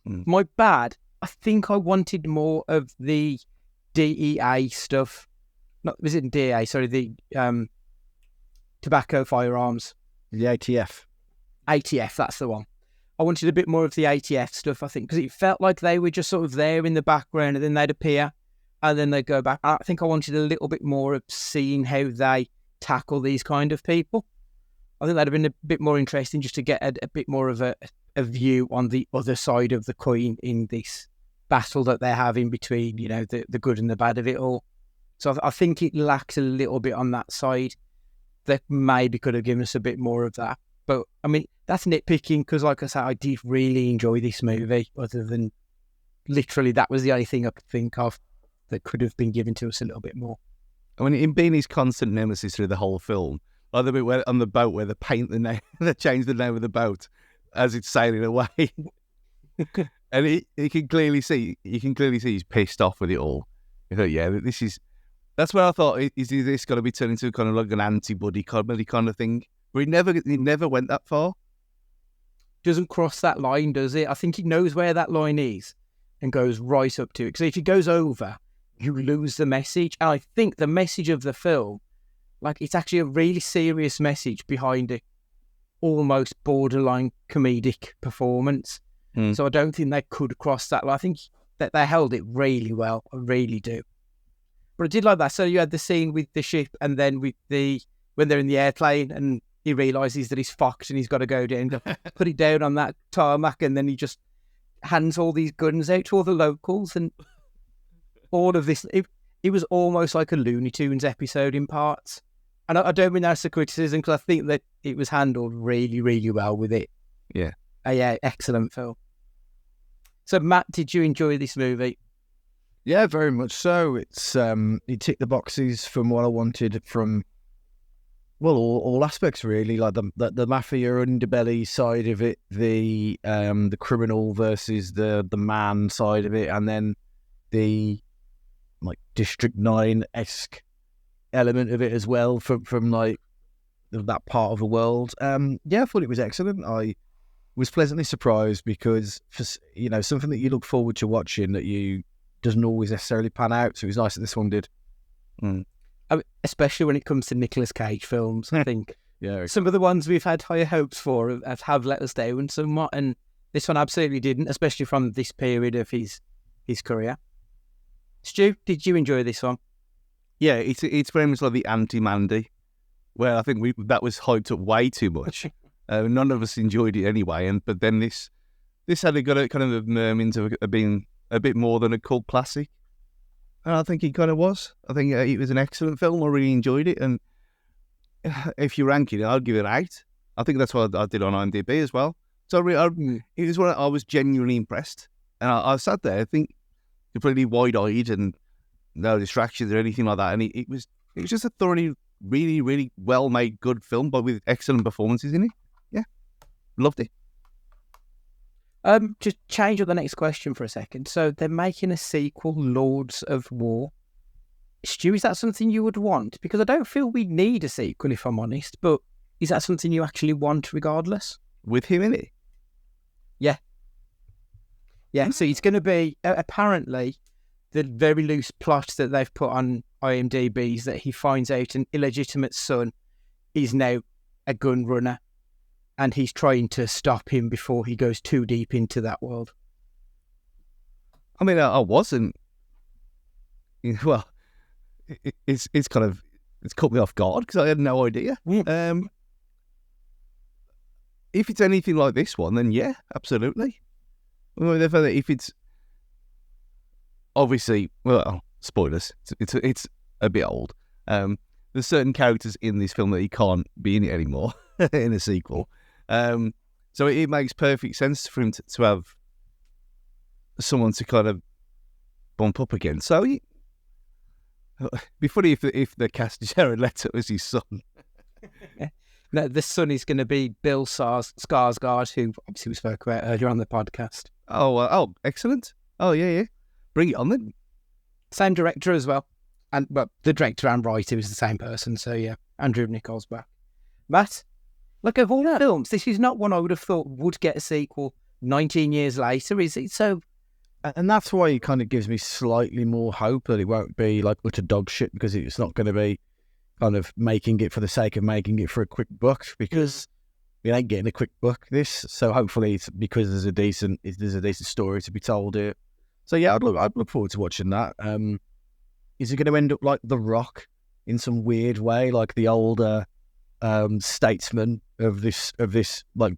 My bad, I think I wanted more of the DEA stuff. Was it DEA? Sorry, the tobacco firearms. The ATF. ATF, that's the one. I wanted a bit more of the ATF stuff, I think, because it felt like they were just sort of there in the background, and then they'd appear and then they'd go back. I think I wanted a little bit more of seeing how they tackle these kind of people. I think that'd have been a bit more interesting just to get a bit more of a view on the other side of the coin in this battle that they're having between, the good and the bad of it all. So I think it lacks a little bit on that side. That maybe could have given us a bit more of that. But, I mean, that's nitpicking because, like I said, I did really enjoy this movie, other than literally that was the only thing I could think of that could have been given to us a little bit more. I mean, in being his constant nemesis through the whole film, like the bit where, on the boat where they paint the name, they change the name of the boat as it's sailing away. And you can clearly see he's pissed off with it all. You thought, yeah, that's where I thought, is this going to be turned into kind of like an anti-buddy comedy kind of thing? But it never went that far. Doesn't cross that line, does it? I think he knows where that line is and goes right up to it. Because if it goes over, you lose the message. And I think the message of the film, like, it's actually a really serious message behind it. Almost borderline comedic performance. So I don't think they could cross that line. I think that they held it really well. I really do. But I did like that. So you had the scene with the ship, and then when they're in the airplane and he realises that he's fucked and he's got to go down, put it down on that tarmac, and then he just hands all these guns out to all the locals and all of this. It was almost like a Looney Tunes episode in parts. And I don't mean that's a criticism, because I think that it was handled really, really well with it. Yeah. Yeah, excellent film. So, Matt, did you enjoy this movie? Yeah, very much so. It's it ticked the boxes from what I wanted from, well, all aspects really, like the mafia underbelly side of it, the criminal versus the man side of it, and then the like District 9-esque element of it as well from like that part of the world. Yeah, I thought it was excellent. I was pleasantly surprised because, for, something that you look forward to watching that you doesn't always necessarily pan out. So it was nice that this one did. I mean, especially when it comes to Nicolas Cage films, I think. Yeah, some of the ones we've had higher hopes for have let us down somewhat, and this one absolutely didn't, especially from this period of his career. Stu, did you enjoy this one? Yeah, it's very much like the anti-Mandy, where I think that was hyped up way too much. None of us enjoyed it anyway, but then this had got a kind of into being a bit more than a cult classic, and I think it kind of was. I think it was an excellent film. I really enjoyed it, and if you rank it, I'd give it an 8. I think that's what I did on IMDb as well. So it was one I was genuinely impressed, and I sat there, I think, completely wide-eyed and no distractions or anything like that, and it was just a thoroughly, really, really well-made, good film, but with excellent performances in it. Yeah, loved it. Just change up the next question for a second. So they're making a sequel, Lords of War. Stu, is that something you would want? Because I don't feel we need a sequel, if I'm honest, but is that something you actually want regardless? With him in it? Yeah. Yeah, so it's going to be, apparently, the very loose plot that they've put on IMDb is that he finds out an illegitimate son is now a gun runner, and he's trying to stop him before he goes too deep into that world. I mean, I wasn't. Well, it's caught me off guard because I had no idea. If it's anything like this one, then yeah, absolutely. If it's obviously, well, spoilers. It's a bit old. There's certain characters in this film that he can't be in it anymore in a sequel. So it makes perfect sense for him to have someone to kind of bump up against. So it'd be funny if the cast Jared Leto as his son. No, the son is going to be Bill Skarsgård, who obviously we spoke about earlier on the podcast. Oh, excellent. Oh, yeah. Bring it on then. Same director as well. And the director and writer is the same person. So, yeah, Andrew Nichols back. Matt, look, of all films, this is not one I would have thought would get a sequel 19 years later, is it? So, and that's why it kind of gives me slightly more hope that it won't be like utter dog shit, because it's not going to be kind of making it for the sake of making it for a quick buck, because we ain't getting a quick buck this. So hopefully it's because there's a decent story to be told here. So yeah, I'd look forward to watching that. Is it going to end up like The Rock in some weird way, like the older statesman of this like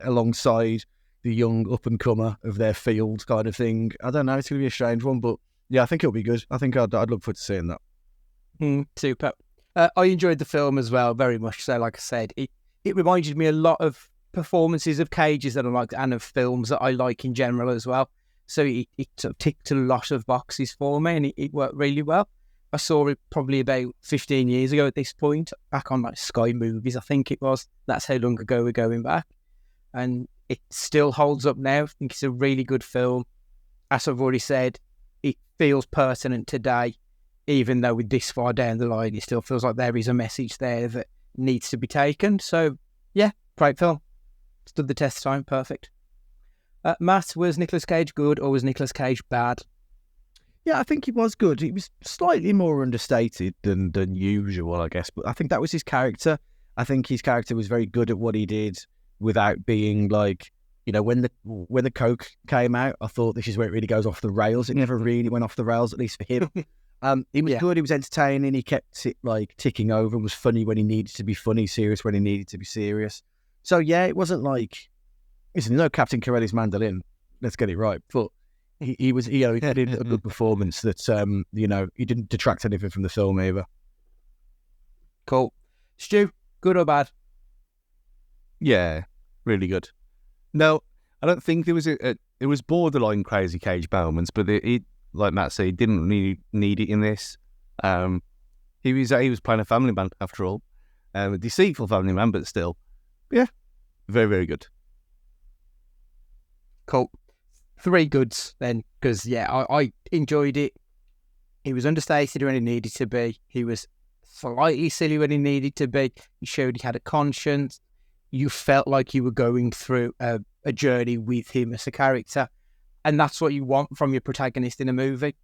alongside the young up and comer of their field kind of thing. I don't know. It's going to be a strange one, but yeah, I think it'll be good. I think I'd look forward to seeing that. Super. I enjoyed the film as well, very much so. Like I said, it reminded me a lot of performances of Cage's that I like and of films that I like in general as well. So it sort of ticked a lot of boxes for me, and it worked really well. I saw it probably about 15 years ago at this point, back on like Sky Movies, I think it was. That's how long ago we're going back. And it still holds up now. I think it's a really good film. As I've already said, it feels pertinent today, even though we're this far down the line, it still feels like there is a message there that needs to be taken. So, yeah, great film. Stood the test of time. Perfect. Matt, was Nicolas Cage good or was Nicolas Cage bad? Yeah, I think he was good. He was slightly more understated than usual, I guess. But I think that was his character. I think his character was very good at what he did without being like, you know, when the Coke came out, I thought this is where it really goes off the rails. It never really went off the rails, at least for him. He was good. He was entertaining. He kept it like ticking over. Was funny when he needed to be funny, serious when he needed to be serious. So yeah, it wasn't like, listen, no Captain Corelli's mandolin. Let's get it right. But he did a good performance that he didn't detract anything from the film either. Cool. Stu, good or bad? Yeah, really good. No, I don't think there was it was borderline Crazy Cage moments, but it like Matt said, he didn't really need it in this. He was playing a family man after all, a deceitful family man, but still, yeah, very, very good. Cool. 3 goods then, because I enjoyed it. He was understated when he needed to be. He was slightly silly when he needed to be. He showed he had a conscience. You felt like you were going through a journey with him as a character. And that's what you want from your protagonist in a movie.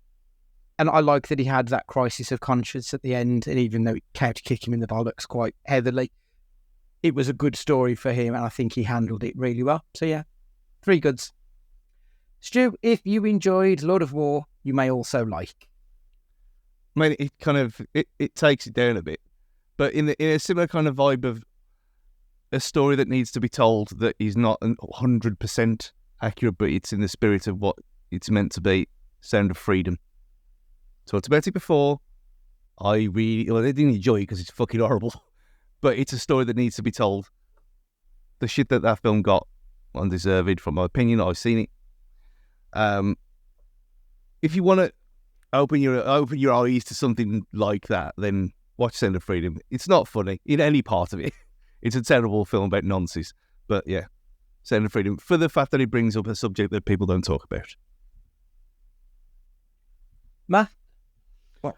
And I like that he had that crisis of conscience at the end. And even though it came to kick him in the bollocks quite heavily, it was a good story for him. And I think he handled it really well. So yeah, 3 goods. Stu, if you enjoyed Lord of War, you may also like. I mean, it kind of it takes it down a bit, but in a similar kind of vibe of a story that needs to be told that is not 100% accurate, but it's in the spirit of what it's meant to be. Sound of Freedom. Talked about it before. I didn't enjoy it because it's fucking horrible, but it's a story that needs to be told. The shit that film got, undeserved from my opinion. I've seen it. If you want to open your eyes to something like that, then watch Sound of Freedom. It's not funny in any part of it. It's a terrible film about nonsense. But yeah, Sound of Freedom, for the fact that it brings up a subject that people don't talk about. Matt?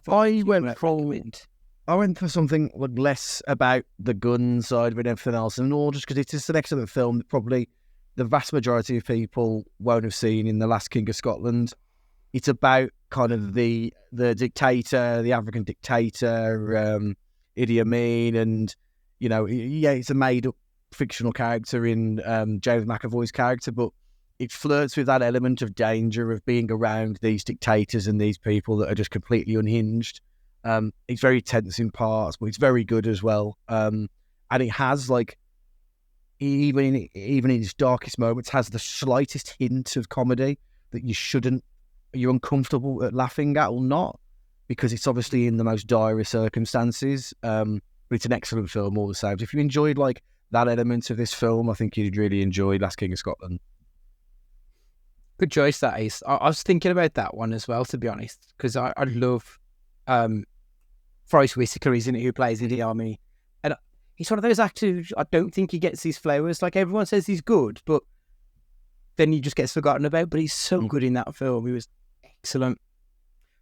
I went for something less about the gun side and everything else, and all just because it's just an excellent film that probably the vast majority of people won't have seen in The Last King of Scotland. It's about kind of the dictator, the African dictator, Idi Amin, and it's a made-up fictional character in James McAvoy's character, but it flirts with that element of danger of being around these dictators and these people that are just completely unhinged. It's very tense in parts, but it's very good as well. And it has even in its darkest moments, has the slightest hint of comedy that you're uncomfortable at laughing at or not, because it's obviously in the most dire circumstances. But it's an excellent film all the same. So if you enjoyed that element of this film, I think you'd really enjoy Last King of Scotland. Good choice, that is. I was thinking about that one as well, to be honest, because I love Forrest Whitaker, isn't it, who plays Idi Amin. And he's one of those actors, I don't think he gets his flowers. Like, everyone says he's good, but then he just gets forgotten about. But he's so good in that film. He was excellent.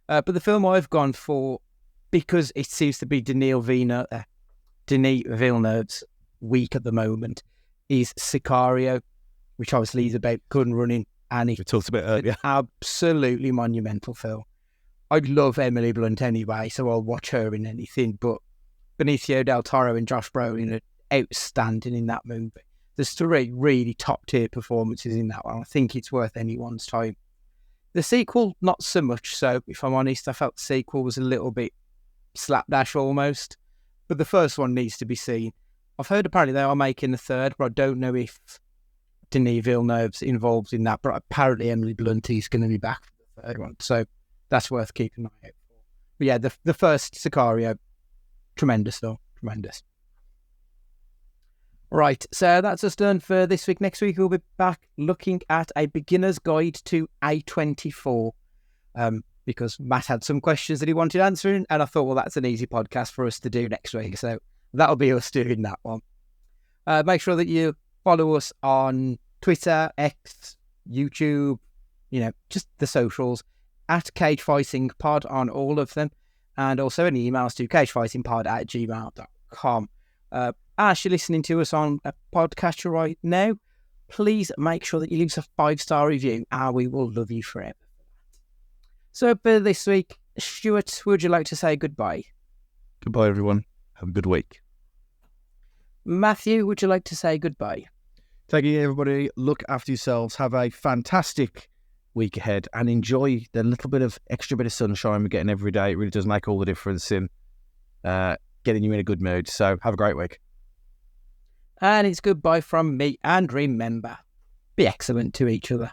But the film I've gone for, because it seems to be Denis Villeneuve's week at the moment, is Sicario, which obviously is about gun running. And we talked about earlier. An absolutely monumental film. I love Emily Blunt anyway, so I'll watch her in anything. But Benicio del Toro and Josh Brolin are outstanding in that movie. There's 3 really top-tier performances in that one. I think it's worth anyone's time. The sequel, not so much so, if I'm honest. I felt the sequel was a little bit slapdash almost. but the first one needs to be seen. I've heard apparently they are making the third, but I don't know if Denis Villeneuve's involved in that. But apparently Emily Blunt is going to be back for the third one, so that's worth keeping an eye out for. But yeah, the first Sicario, tremendous though, tremendous. Right, so that's us done for this week. Next week we'll be back looking at a beginner's guide to A24. Because Matt had some questions that he wanted answering, and I thought, well, that's an easy podcast for us to do next week. So that'll be us doing that one. Make sure that you follow us on Twitter, X, YouTube, just the socials, at Cage Fighting Pod on all of them, and also any emails to cagefightingpod@gmail.com. As you're listening to us on a podcast right now, please make sure that you leave us a 5-star review, and we will love you forever. So for this week, Stuart, would you like to say goodbye? Goodbye, everyone. Have a good week. Matthew, would you like to say goodbye? Thank you, everybody. Look after yourselves. Have a fantastic week ahead and enjoy the extra bit of sunshine we're getting every day. It really does make all the difference in getting you in a good mood. So have a great week. And it's goodbye from me. And remember, be excellent to each other.